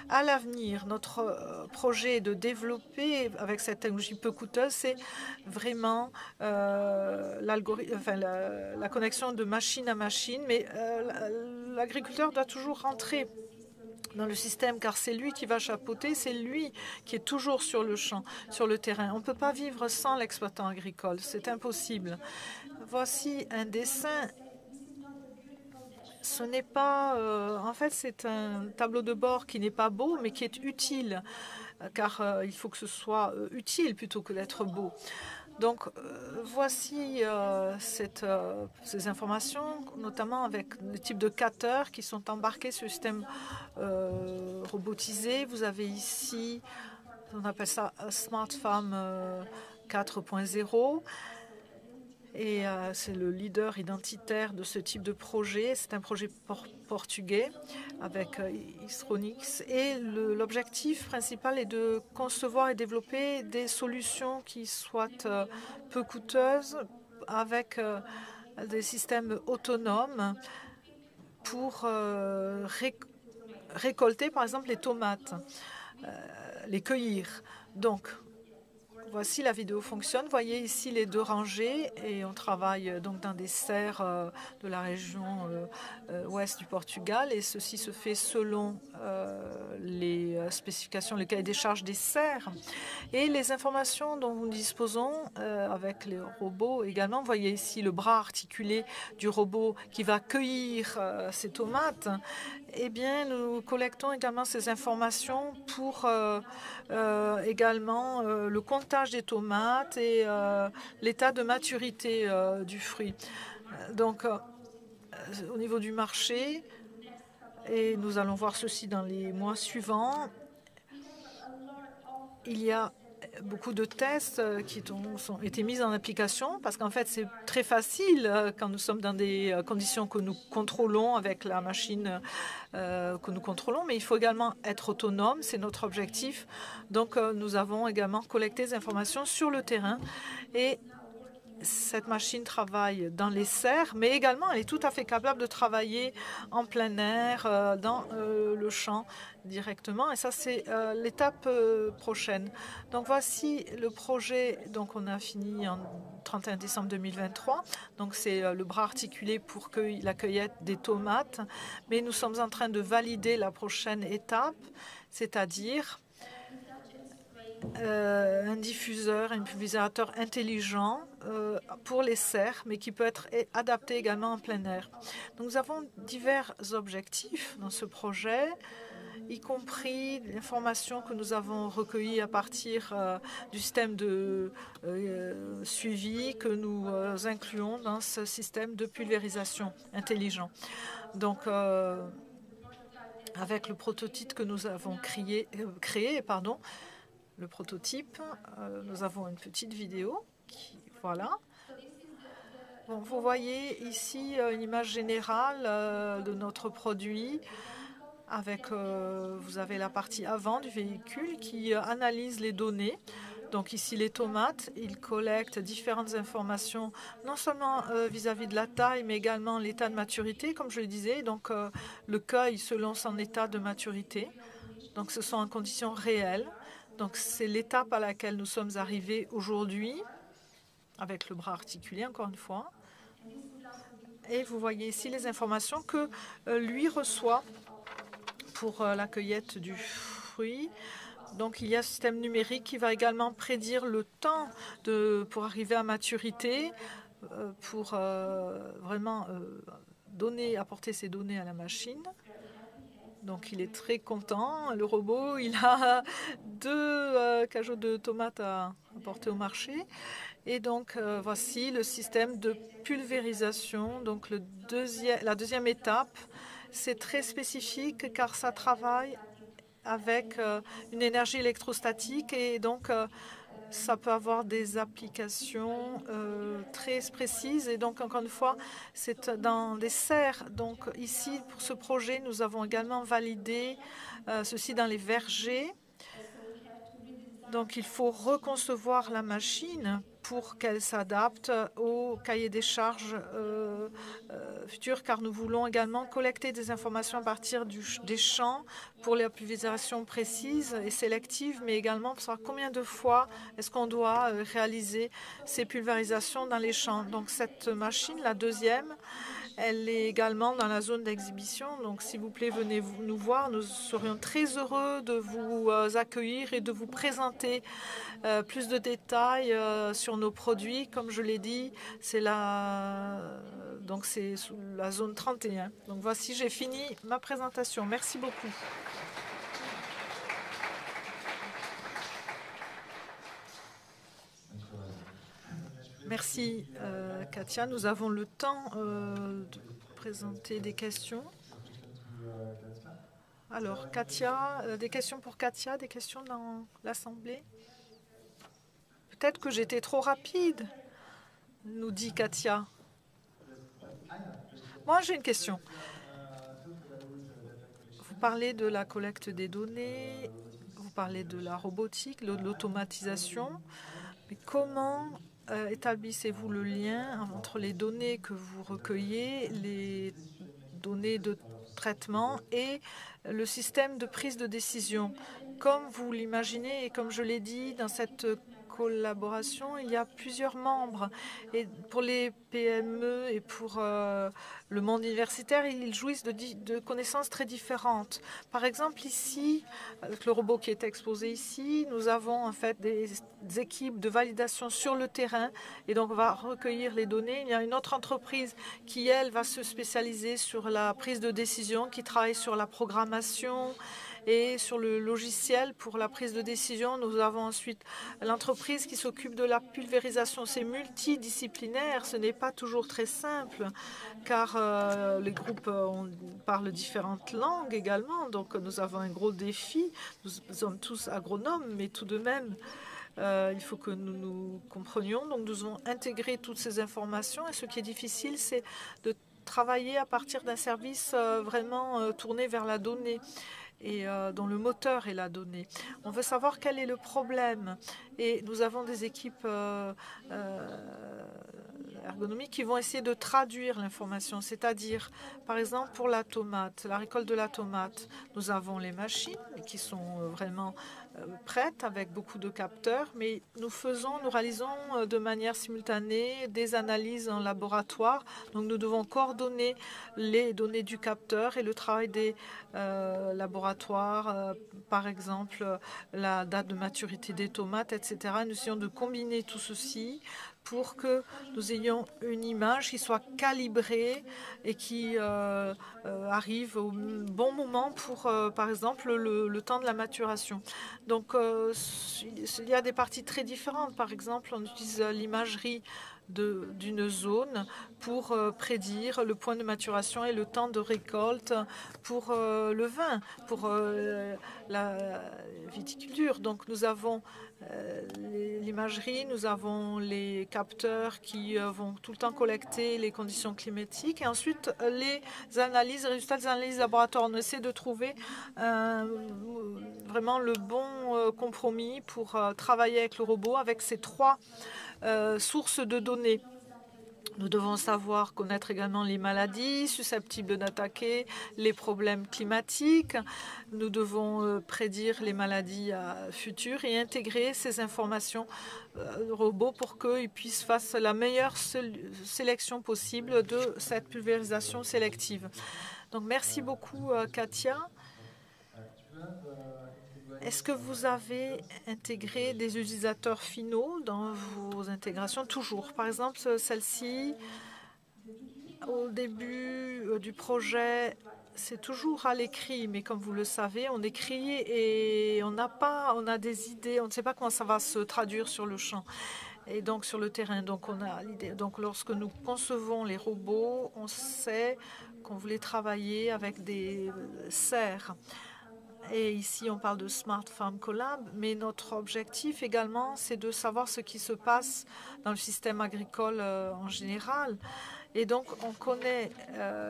À l'avenir, notre projet de développer avec cette technologie peu coûteuse, c'est vraiment la connexion de machine à machine, mais l'agriculteur doit toujours rentrer dans le système car c'est lui qui va chapeauter, c'est lui qui est toujours sur le champ, sur le terrain. On ne peut pas vivre sans l'exploitant agricole, c'est impossible. Voici un dessin. Ce n'est pas... en fait, c'est un tableau de bord qui n'est pas beau, mais qui est utile, car il faut que ce soit utile plutôt que d'être beau. Donc, voici ces informations, notamment avec le type de capteurs qui sont embarqués sur le système robotisé. Vous avez ici, on appelle ça Smart Farm 4.0. Et c'est le leader identitaire de ce type de projet. C'est un projet portugais avec Istronix. Et l'objectif principal est de concevoir et développer des solutions qui soient peu coûteuses avec des systèmes autonomes pour récolter, par exemple, les tomates, les cueillir. Donc, voici la vidéo fonctionne. Vous voyez ici les deux rangées et on travaille donc dans des serres de la région ouest du Portugal, et ceci se fait selon les spécifications, le cahier des charges des serres et les informations dont nous disposons avec les robots également. Vous voyez ici le bras articulé du robot qui va cueillir ces tomates. Eh bien, nous collectons également ces informations pour également le comptage des tomates et l'état de maturité du fruit. Donc, au niveau du marché, et nous allons voir ceci dans les mois suivants, il y a beaucoup de tests qui ont été mis en application parce qu'en fait, c'est très facile quand nous sommes dans des conditions que nous contrôlons avec la machine que nous contrôlons, mais il faut également être autonome, c'est notre objectif. Donc, nous avons également collecté des informations sur le terrain et cette machine travaille dans les serres, mais également elle est tout à fait capable de travailler en plein air, dans le champ directement. Et ça, c'est l'étape prochaine. Donc voici le projet. Donc on a fini en 31 décembre 2023. Donc c'est le bras articulé pour la cueillette des tomates. Mais nous sommes en train de valider la prochaine étape, c'est-à-dire un diffuseur, un pulvérisateur intelligent pour les serres, mais qui peut être adapté également en plein air. Donc, nous avons divers objectifs dans ce projet, y compris l'information que nous avons recueillie à partir du système de suivi que nous incluons dans ce système de pulvérisation intelligent. Donc, avec le prototype que nous avons créé, le prototype, nous avons une petite vidéo. Voilà. Bon, vous voyez ici une image générale de notre produit. Vous avez la partie avant du véhicule qui analyse les données. Donc ici, les tomates, il collecte différentes informations, non seulement vis-à-vis de la taille, mais également l'état de maturité, comme je le disais. Donc le cueil selon son état de maturité. Donc ce sont en conditions réelles. Donc c'est l'étape à laquelle nous sommes arrivés aujourd'hui, avec le bras articulé, encore une fois. Et vous voyez ici les informations que lui reçoit pour la cueillette du fruit. Donc, il y a un système numérique qui va également prédire le temps pour arriver à maturité, pour vraiment apporter ces données à la machine. Donc, il est très content. Le robot, il a 2 cajots de tomates à apporter au marché. Et donc, voici le système de pulvérisation. Donc, la deuxième étape, c'est très spécifique car ça travaille avec une énergie électrostatique et donc ça peut avoir des applications très précises. Et donc, encore une fois, c'est dans des serres. Donc, ici, pour ce projet, nous avons également validé ceci dans les vergers. Donc, il faut reconcevoir la machine pour qu'elle s'adapte au cahier des charges futur, car nous voulons également collecter des informations à partir des champs pour la pulvérisation précise et sélective, mais également pour savoir combien de fois est-ce qu'on doit réaliser ces pulvérisations dans les champs. Donc, cette machine, la deuxième, elle est également dans la zone d'exhibition. Donc, s'il vous plaît, venez nous voir. Nous serions très heureux de vous accueillir et de vous présenter plus de détails sur nos produits. Comme je l'ai dit, c'est sous la zone 31. Donc, voici, j'ai fini ma présentation. Merci beaucoup. Merci, Katia. Nous avons le temps de présenter des questions. Alors, Katia, des questions pour Katia, des questions dans l'Assemblée? Peut-être que j'étais trop rapide, nous dit Katia. Moi, j'ai une question. Vous parlez de la collecte des données, vous parlez de la robotique, de l'automatisation, mais comment établissez-vous le lien entre les données que vous recueillez, les données de traitement et le système de prise de décision? Comme vous l'imaginez et comme je l'ai dit, dans cette collaboration, il y a plusieurs membres. Et pour les PME et pour le monde universitaire, ils jouissent de connaissances très différentes. Par exemple, ici, avec le robot qui est exposé ici, nous avons en fait des équipes de validation sur le terrain et donc on va recueillir les données. Il y a une autre entreprise qui, elle, va se spécialiser sur la prise de décision, qui travaille sur la programmation et sur le logiciel pour la prise de décision. Nous avons ensuite l'entreprise qui s'occupe de la pulvérisation. C'est multidisciplinaire, ce n'est pas toujours très simple car les groupes parlent différentes langues également. Donc nous avons un gros défi. Nous sommes tous agronomes, mais tout de même, il faut que nous nous comprenions. Donc nous devons intégrer toutes ces informations et ce qui est difficile, c'est de travailler à partir d'un service vraiment tourné vers la donnée et dont le moteur est la donnée. On veut savoir quel est le problème. Et nous avons des équipes ergonomiques qui vont essayer de traduire l'information. C'est-à-dire, par exemple, pour la tomate, la récolte de la tomate, nous avons les machines qui sont vraiment prêtes avec beaucoup de capteurs, mais nous réalisons de manière simultanée des analyses en laboratoire. Donc nous devons coordonner les données du capteur et le travail des laboratoires, par exemple la date de maturité des tomates, etc. Nous essayons de combiner tout ceci pour que nous ayons une image qui soit calibrée et qui arrive au bon moment pour, par exemple, le temps de la maturation. Donc, il y a des parties très différentes. Par exemple, on utilise l'imagerie d'une zone pour prédire le point de maturation et le temps de récolte pour le vin, pour la viticulture. Donc, nous avons l'imagerie, nous avons les capteurs qui vont tout le temps collecter les conditions climatiques et ensuite les résultats des analyses laboratoires. On essaie de trouver vraiment le bon compromis pour travailler avec le robot, avec ces 3 sources de données. Nous devons connaître également les maladies susceptibles d'attaquer, les problèmes climatiques. Nous devons prédire les maladies futures et intégrer ces informations au robot pour qu'il puisse faire la meilleure sélection possible de cette pulvérisation sélective. Donc, merci beaucoup, Katia. Est-ce que vous avez intégré des utilisateurs finaux dans vos intégrations? Toujours. Par exemple, celle-ci, au début du projet, c'est toujours à l'écrit, mais comme vous le savez, on écrit et on a des idées, on ne sait pas comment ça va se traduire sur le champ et donc sur le terrain. Donc on a l'idée. Donc lorsque nous concevons les robots, on sait qu'on voulait travailler avec des serres. Et ici, on parle de Smart Farm Collab, mais notre objectif également, c'est de savoir ce qui se passe dans le système agricole en général. Et donc, on connaît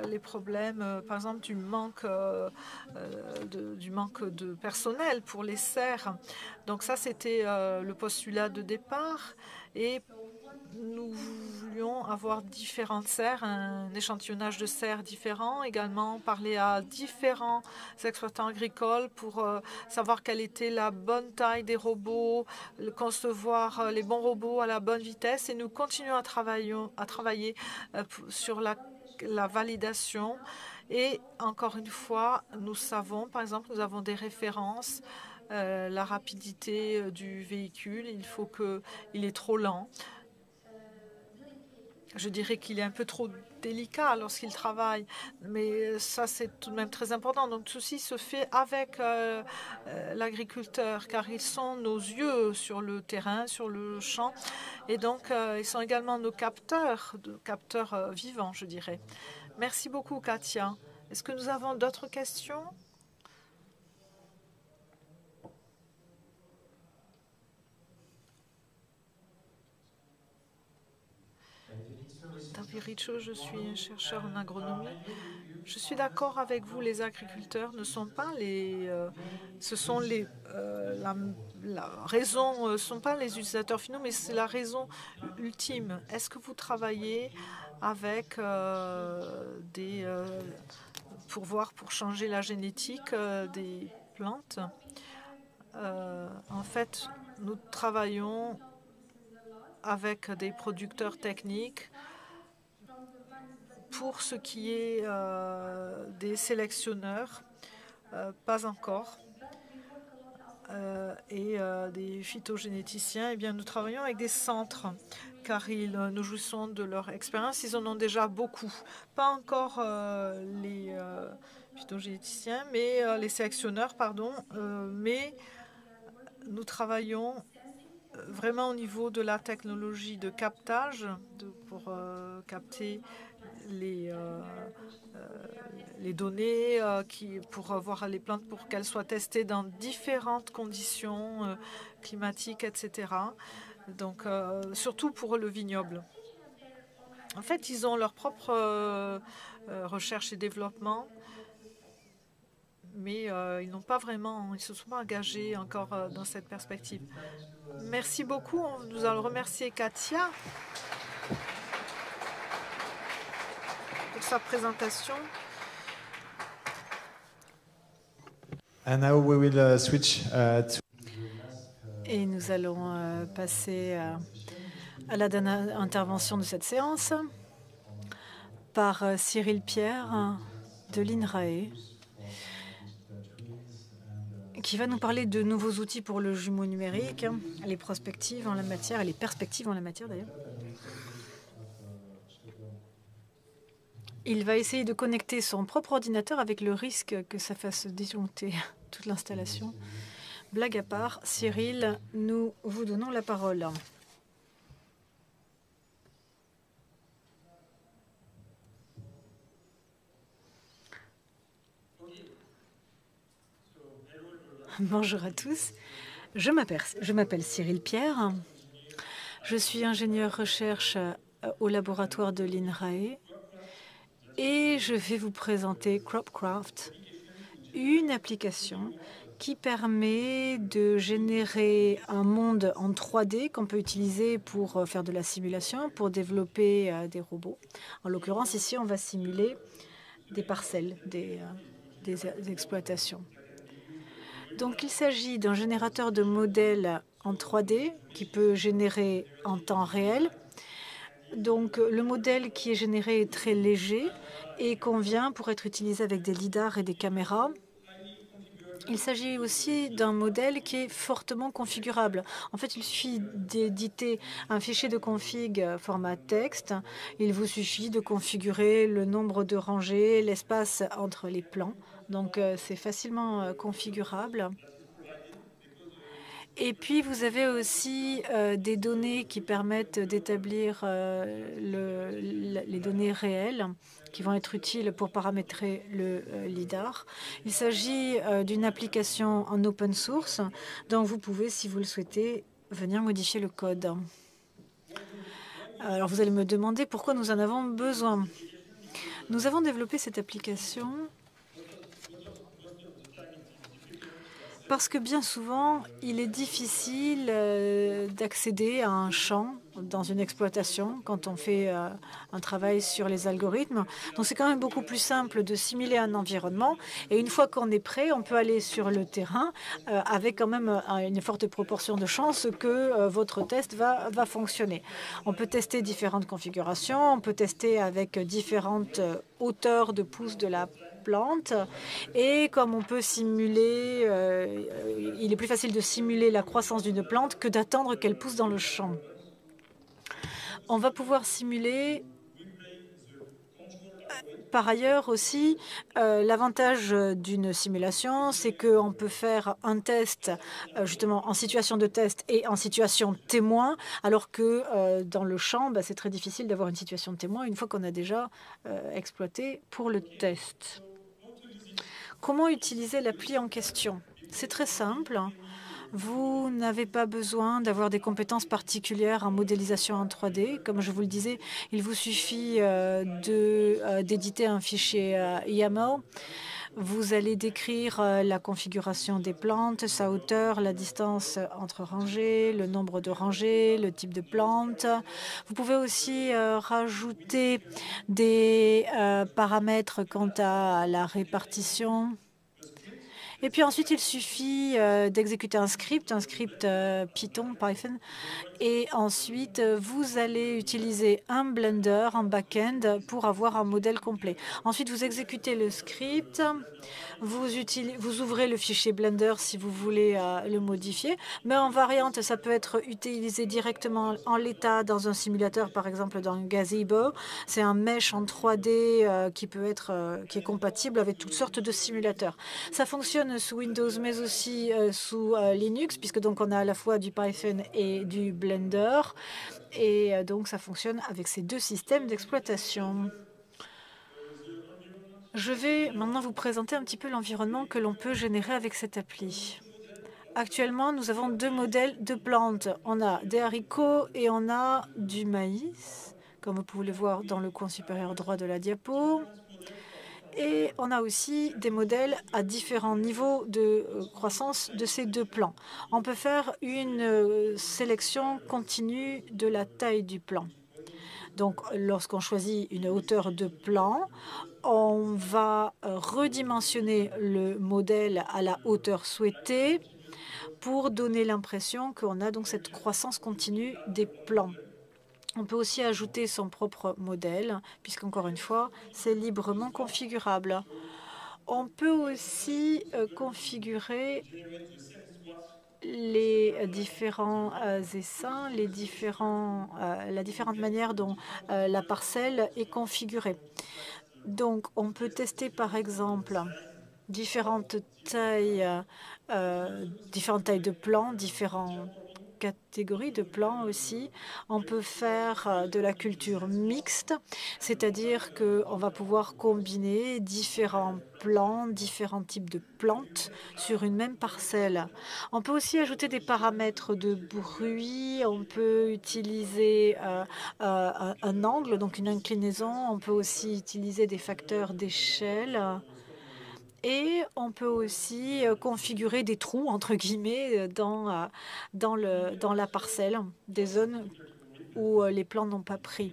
les problèmes, par exemple, du manque de personnel pour les serres. Donc ça, c'était le postulat de départ. Et nous voulions avoir différentes serres, un échantillonnage de serres différents, également parler à différents exploitants agricoles pour savoir quelle était la bonne taille des robots, concevoir les bons robots à la bonne vitesse. Et nous continuons à travailler sur la validation. Et encore une fois, nous savons, par exemple, nous avons des références, la rapidité du véhicule, il est trop lent. Je dirais qu'il est un peu trop délicat lorsqu'il travaille, mais ça, c'est tout de même très important. Donc, ceci se fait avec l'agriculteur, car ils sont nos yeux sur le terrain, sur le champ, et donc ils sont également nos capteurs vivants, je dirais. Merci beaucoup, Katia. Est-ce que nous avons d'autres questions? Richo, je suis un chercheur en agronomie. Je suis d'accord avec vous, les agriculteurs ne sont pas la raison, sont pas les utilisateurs finaux, mais c'est la raison ultime. Est-ce que vous travaillez avec pour changer la génétique des plantes? En fait, nous travaillons avec des producteurs techniques. Pour ce qui est des sélectionneurs, pas encore. Et des phytogénéticiens, eh bien, nous travaillons avec des centres, car nous jouissons de leur expérience. Ils en ont déjà beaucoup. Pas encore les phytogénéticiens, mais les sélectionneurs, pardon. Mais nous travaillons vraiment au niveau de la technologie de captage pour capter les données pour voir les plantes pour qu'elles soient testées dans différentes conditions climatiques, etc. Donc, surtout pour le vignoble. En fait, ils ont leur propre recherche et développement, mais ils ne se sont pas engagés encore dans cette perspective. Merci beaucoup. Nous allons remercier Katia pour sa présentation. And now we will switch Et nous allons passer à la dernière intervention de cette séance par Cyril Pierre de l'INRAE, qui va nous parler de nouveaux outils pour le jumeau numérique, les perspectives en la matière d'ailleurs. Il va essayer de connecter son propre ordinateur avec le risque que ça fasse disjoncter toute l'installation. Blague à part, Cyril, nous vous donnons la parole. Bonjour à tous. Je m'appelle Cyril Pierre. Je suis ingénieur recherche au laboratoire de l'INRAE et je vais vous présenter CropCraft, une application qui permet de générer un monde en 3D qu'on peut utiliser pour faire de la simulation, pour développer des robots. En l'occurrence, ici, on va simuler des parcelles, des exploitations. Donc, il s'agit d'un générateur de modèles en 3D qui peut générer en temps réel. Donc, le modèle qui est généré est très léger et convient pour être utilisé avec des lidars et des caméras. Il s'agit aussi d'un modèle qui est fortement configurable. En fait, il suffit d'éditer un fichier de config format texte. Il vous suffit de configurer le nombre de rangées, l'espace entre les plans. Donc, c'est facilement configurable. Et puis, vous avez aussi des données qui permettent d'établir les données réelles qui vont être utiles pour paramétrer le LIDAR. Il s'agit d'une application en open source, donc vous pouvez, si vous le souhaitez, venir modifier le code. Alors, vous allez me demander pourquoi nous en avons besoin. Nous avons développé cette application parce que bien souvent, il est difficile d'accéder à un champ dans une exploitation quand on fait un travail sur les algorithmes. Donc, c'est quand même beaucoup plus simple de simuler un environnement. Et une fois qu'on est prêt, on peut aller sur le terrain avec quand même une forte proportion de chances que votre test va fonctionner. On peut tester différentes configurations. On peut tester avec différentes hauteurs de pouce de la plante. Et comme on peut simuler, il est plus facile de simuler la croissance d'une plante que d'attendre qu'elle pousse dans le champ. On va pouvoir simuler par ailleurs aussi, l'avantage d'une simulation, c'est qu'on peut faire un test justement en situation de test et en situation témoin, alors que dans le champ, c'est très difficile d'avoir une situation de témoin une fois qu'on a déjà exploité pour le test. Comment utiliser l'appli en question? C'est très simple. Vous n'avez pas besoin d'avoir des compétences particulières en modélisation en 3D. Comme je vous le disais, il vous suffit d'éditer un fichier YAML. Vous allez décrire la configuration des plantes, sa hauteur, la distance entre rangées, le nombre de rangées, le type de plante. Vous pouvez aussi rajouter des paramètres quant à la répartition. Et puis ensuite, il suffit d'exécuter un script Python, et ensuite, vous allez utiliser un Blender en back-end pour avoir un modèle complet. Ensuite, vous exécutez le script, vous ouvrez le fichier Blender si vous voulez le modifier, mais en variante, ça peut être utilisé directement en l'état dans un simulateur, par exemple dans Gazebo. C'est un mesh en 3D qui est compatible avec toutes sortes de simulateurs. Ça fonctionne sous Windows, mais aussi sous Linux, puisque donc on a à la fois du Python et du Blender, et donc ça fonctionne avec ces deux systèmes d'exploitation. Je vais maintenant vous présenter un petit peu l'environnement que l'on peut générer avec cette appli. Actuellement, nous avons deux modèles de plantes. On a des haricots et on a du maïs, comme vous pouvez le voir dans le coin supérieur droit de la diapo. Et on a aussi des modèles à différents niveaux de croissance de ces deux plants. On peut faire une sélection continue de la taille du plant. Donc, lorsqu'on choisit une hauteur de plan, on va redimensionner le modèle à la hauteur souhaitée pour donner l'impression qu'on a donc cette croissance continue des plants. On peut aussi ajouter son propre modèle, puisqu'encore une fois, c'est librement configurable. On peut aussi configurer les différents essaims, la différente manière dont la parcelle est configurée. Donc, on peut tester par exemple différentes tailles de plants, différentes catégories de plants aussi. On peut faire de la culture mixte, c'est-à-dire qu'on va pouvoir combiner différents plants, différents types de plantes sur une même parcelle. On peut aussi ajouter des paramètres de bruit, on peut utiliser un angle, donc une inclinaison, on peut aussi utiliser des facteurs d'échelle. Et on peut aussi configurer des trous, entre guillemets, dans la parcelle, des zones où les plants n'ont pas pris.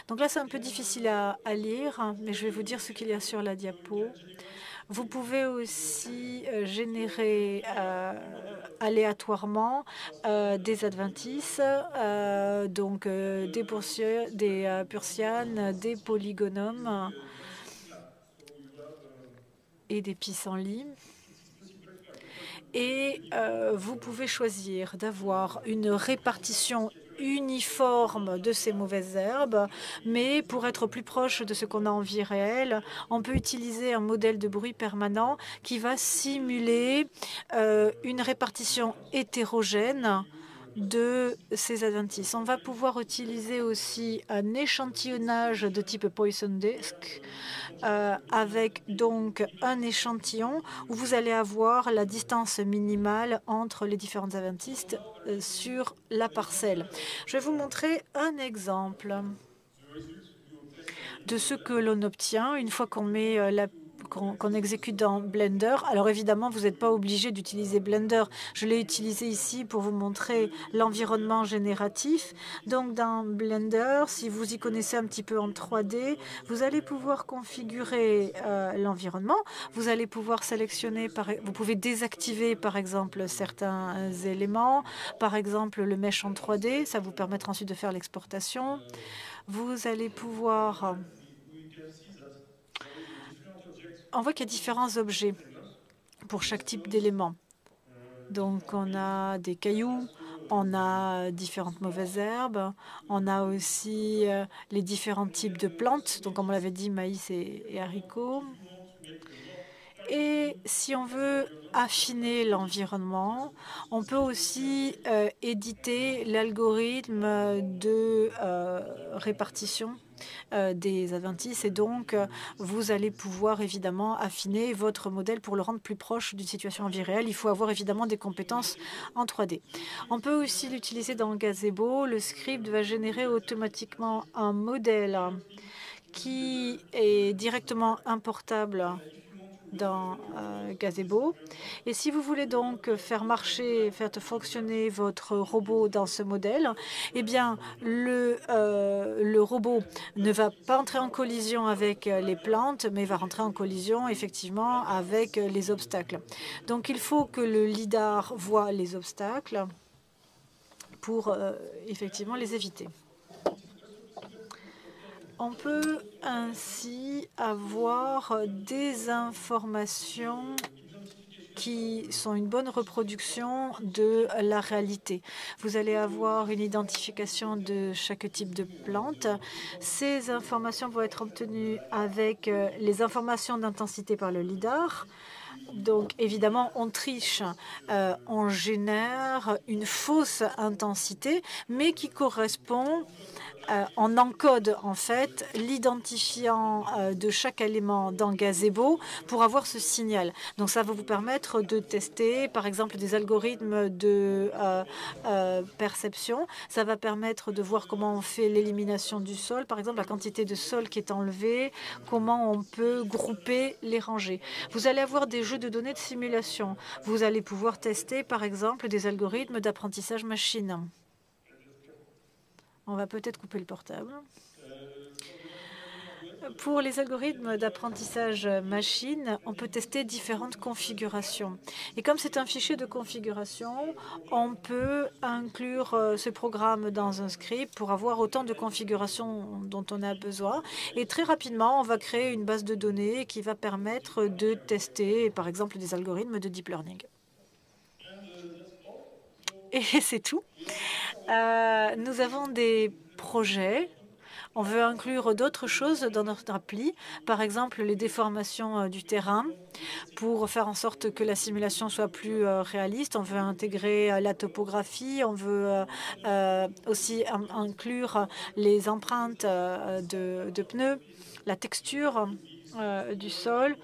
Donc là, c'est un peu difficile à lire, mais je vais vous dire ce qu'il y a sur la diapo. Vous pouvez aussi générer aléatoirement des adventices, donc des Pursianes, des polygonums et des pissenlits. Et vous pouvez choisir d'avoir une répartition uniforme de ces mauvaises herbes, mais pour être plus proche de ce qu'on a en vie réelle, on peut utiliser un modèle de bruit permanent qui va simuler une répartition hétérogène de ces adventices. On va pouvoir utiliser aussi un échantillonnage de type Poisson Disk avec donc un échantillon où vous allez avoir la distance minimale entre les différents adventistes sur la parcelle. Je vais vous montrer un exemple de ce que l'on obtient une fois qu'on met qu'on exécute dans Blender. Alors évidemment, vous n'êtes pas obligé d'utiliser Blender. Je l'ai utilisé ici pour vous montrer l'environnement génératif. Donc dans Blender, si vous y connaissez un petit peu en 3D, vous allez pouvoir configurer l'environnement. Vous allez pouvoir sélectionner, vous pouvez désactiver par exemple certains éléments, par exemple le mesh en 3D. Ça vous permettra ensuite de faire l'exportation. Vous allez pouvoir... On voit qu'il y a différents objets pour chaque type d'élément. Donc, on a des cailloux, on a différentes mauvaises herbes, on a aussi les différents types de plantes, donc comme on l'avait dit, maïs et haricots. Et si on veut affiner l'environnement, on peut aussi éditer l'algorithme de répartition des adventices et donc vous allez pouvoir évidemment affiner votre modèle pour le rendre plus proche d'une situation en vie réelle. Il faut avoir évidemment des compétences en 3D. On peut aussi l'utiliser dans Gazebo. Le script va générer automatiquement un modèle qui est directement importable dans Gazebo. Et si vous voulez donc faire fonctionner votre robot dans ce modèle, eh bien, le robot ne va pas entrer en collision avec les plantes, mais va rentrer en collision effectivement avec les obstacles. Donc, il faut que le lidar voit les obstacles pour effectivement les éviter. On peut ainsi avoir des informations qui sont une bonne reproduction de la réalité. Vous allez avoir une identification de chaque type de plante. Ces informations vont être obtenues avec les informations d'intensité par le lidar. Donc, évidemment, on triche, on génère une fausse intensité, mais qui correspond, on encode en fait l'identifiant de chaque élément dans Gazebo pour avoir ce signal. Donc, ça va vous permettre de tester, par exemple, des algorithmes de perception. Ça va permettre de voir comment on fait l'élimination du sol, par exemple, la quantité de sol qui est enlevée, comment on peut grouper les rangées. Vous allez avoir des jeux de données de simulation. Vous allez pouvoir tester, par exemple, des algorithmes d'apprentissage machine. On va peut-être couper le portable. Pour les algorithmes d'apprentissage machine, on peut tester différentes configurations. Et comme c'est un fichier de configuration, on peut inclure ce programme dans un script pour avoir autant de configurations dont on a besoin. Et très rapidement, on va créer une base de données qui va permettre de tester, par exemple, des algorithmes de deep learning. Et c'est tout. Nous avons des projets. On veut inclure d'autres choses dans notre appli, par exemple les déformations du terrain, pour faire en sorte que la simulation soit plus réaliste. On veut intégrer la topographie, on veut aussi inclure les empreintes de pneus, la texture du sol.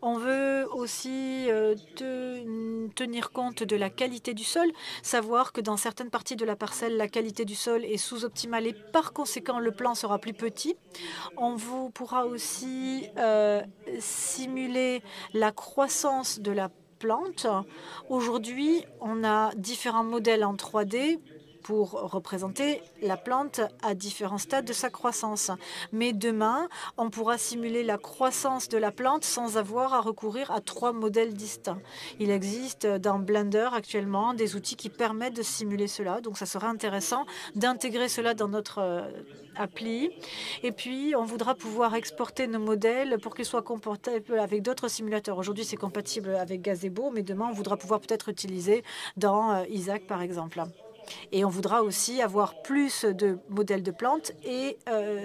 On veut aussi tenir compte de la qualité du sol, savoir que dans certaines parties de la parcelle, la qualité du sol est sous-optimale et par conséquent, le plan sera plus petit. On vous pourra aussi simuler la croissance de la plante. Aujourd'hui, on a différents modèles en 3D pour représenter la plante à différents stades de sa croissance. Mais demain, on pourra simuler la croissance de la plante sans avoir à recourir à 3 modèles distincts. Il existe dans Blender actuellement des outils qui permettent de simuler cela, donc ça serait intéressant d'intégrer cela dans notre appli. Et puis, on voudra pouvoir exporter nos modèles pour qu'ils soient compatibles avec d'autres simulateurs. Aujourd'hui, c'est compatible avec Gazebo, mais demain, on voudra pouvoir peut-être utiliser dans Isaac, par exemple. Et on voudra aussi avoir plus de modèles de plantes et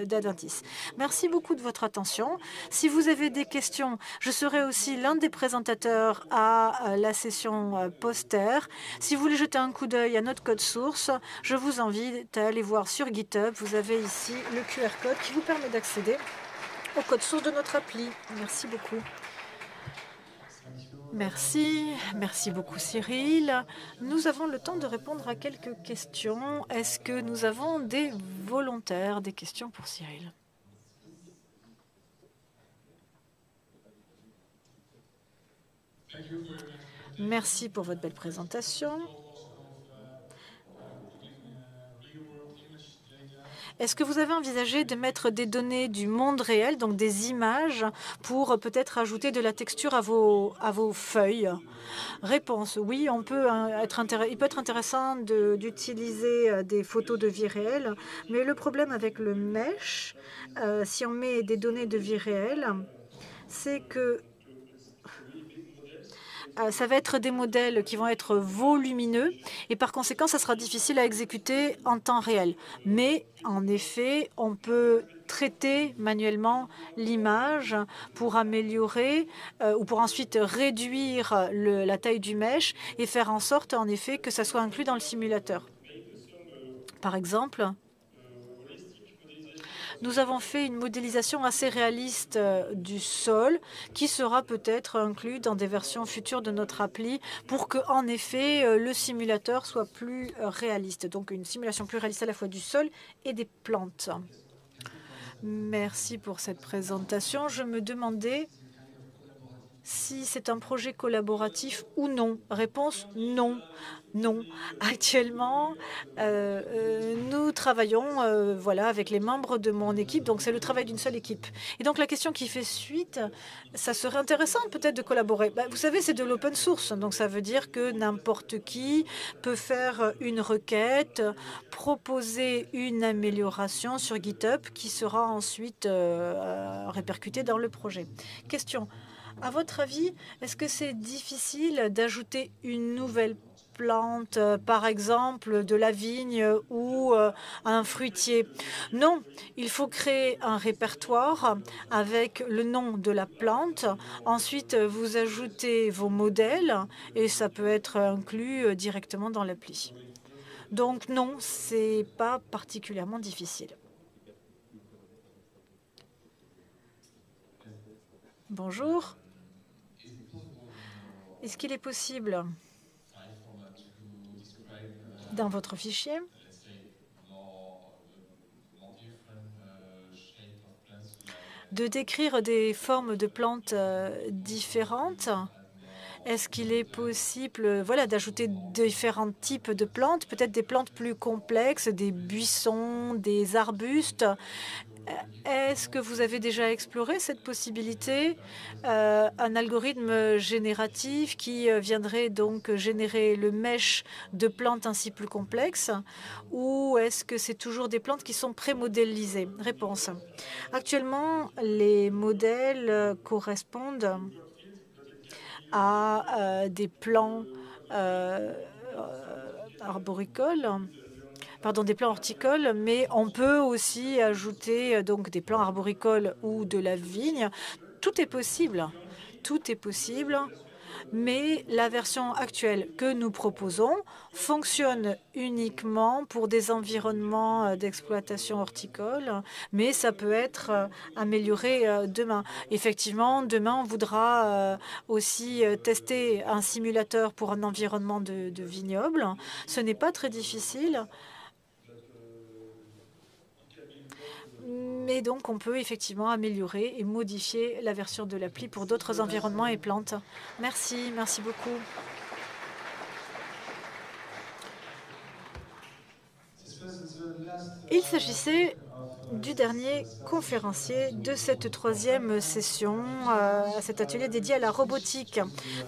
d'Adentis. Merci beaucoup de votre attention. Si vous avez des questions, je serai aussi l'un des présentateurs à la session poster. Si vous voulez jeter un coup d'œil à notre code source, je vous invite à aller voir sur GitHub. Vous avez ici le QR code qui vous permet d'accéder au code source de notre appli. Merci beaucoup. Merci beaucoup Cyril. Nous avons le temps de répondre à quelques questions. Est-ce que nous avons des volontaires, des questions pour Cyril? Merci pour votre belle présentation. Est-ce que vous avez envisagé de mettre des données du monde réel, donc des images, pour peut-être ajouter de la texture à vos feuilles? Réponse, oui, il peut être intéressant d'utiliser des photos de vie réelle, mais le problème avec le mesh, si on met des données de vie réelle, c'est que ça va être des modèles qui vont être volumineux et par conséquent, ça sera difficile à exécuter en temps réel. Mais en effet, on peut traiter manuellement l'image pour améliorer ou pour ensuite réduire la taille du mesh et faire en sorte, en effet, que ça soit inclus dans le simulateur. Par exemple, nous avons fait une modélisation assez réaliste du sol qui sera peut-être inclus dans des versions futures de notre appli pour que, en effet, le simulateur soit plus réaliste. Donc, une simulation plus réaliste à la fois du sol et des plantes. Merci pour cette présentation. Je me demandais si c'est un projet collaboratif ou non. Réponse, non. Non. Actuellement, nous travaillons avec les membres de mon équipe, donc c'est le travail d'une seule équipe. Et donc la question qui fait suite, ça serait intéressant peut-être de collaborer. Vous savez, c'est de l'open source, donc ça veut dire que n'importe qui peut faire une requête, proposer une amélioration sur GitHub qui sera ensuite répercutée dans le projet. Question. À votre avis, est-ce que c'est difficile d'ajouter une nouvelle plante, par exemple de la vigne ou un fruitier? Non, il faut créer un répertoire avec le nom de la plante. Ensuite, vous ajoutez vos modèles et ça peut être inclus directement dans l'appli. Donc non, c'est pas particulièrement difficile. Bonjour. Est-ce qu'il est possible, dans votre fichier, de décrire des formes de plantes différentes? Est-ce qu'il est possible d'ajouter différents types de plantes, peut-être des plantes plus complexes, des buissons, des arbustes? Est-ce que vous avez déjà exploré cette possibilité, un algorithme génératif qui viendrait donc générer le mesh de plantes ainsi plus complexes, ou est-ce que c'est toujours des plantes qui sont pré-modélisées? Réponse. Actuellement, les modèles correspondent à des plants arboricoles. Pardon, des plants horticoles, mais on peut aussi ajouter donc des plants arboricoles ou de la vigne. Tout est possible. Tout est possible. Mais la version actuelle que nous proposons fonctionne uniquement pour des environnements d'exploitation horticole, mais ça peut être amélioré demain. Effectivement, demain, on voudra aussi tester un simulateur pour un environnement de vignoble. Ce n'est pas très difficile. Mais donc, on peut effectivement améliorer et modifier la version de l'appli pour d'autres environnements et plantes. Merci, merci beaucoup. Il s'agissait du dernier conférencier de cette troisième session, cet atelier dédié à la robotique.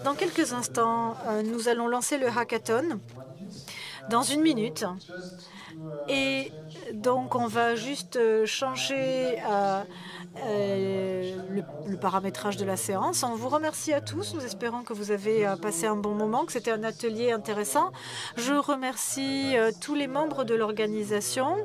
Dans quelques instants, nous allons lancer le hackathon dans 1 minute. Et donc, on va juste changer le paramétrage de la séance. On vous remercie à tous. Nous espérons que vous avez passé un bon moment, que c'était un atelier intéressant. Je remercie tous les membres de l'organisation.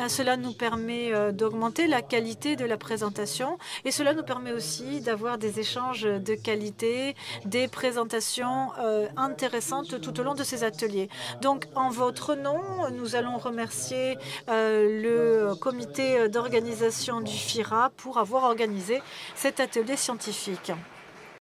Cela nous permet d'augmenter la qualité de la présentation et cela nous permet aussi d'avoir des échanges de qualité, des présentations intéressantes tout au long de ces ateliers. Donc, en votre nom, nous allons remercier le comité d'organisation du FIRA pour avoir organisé cet atelier scientifique.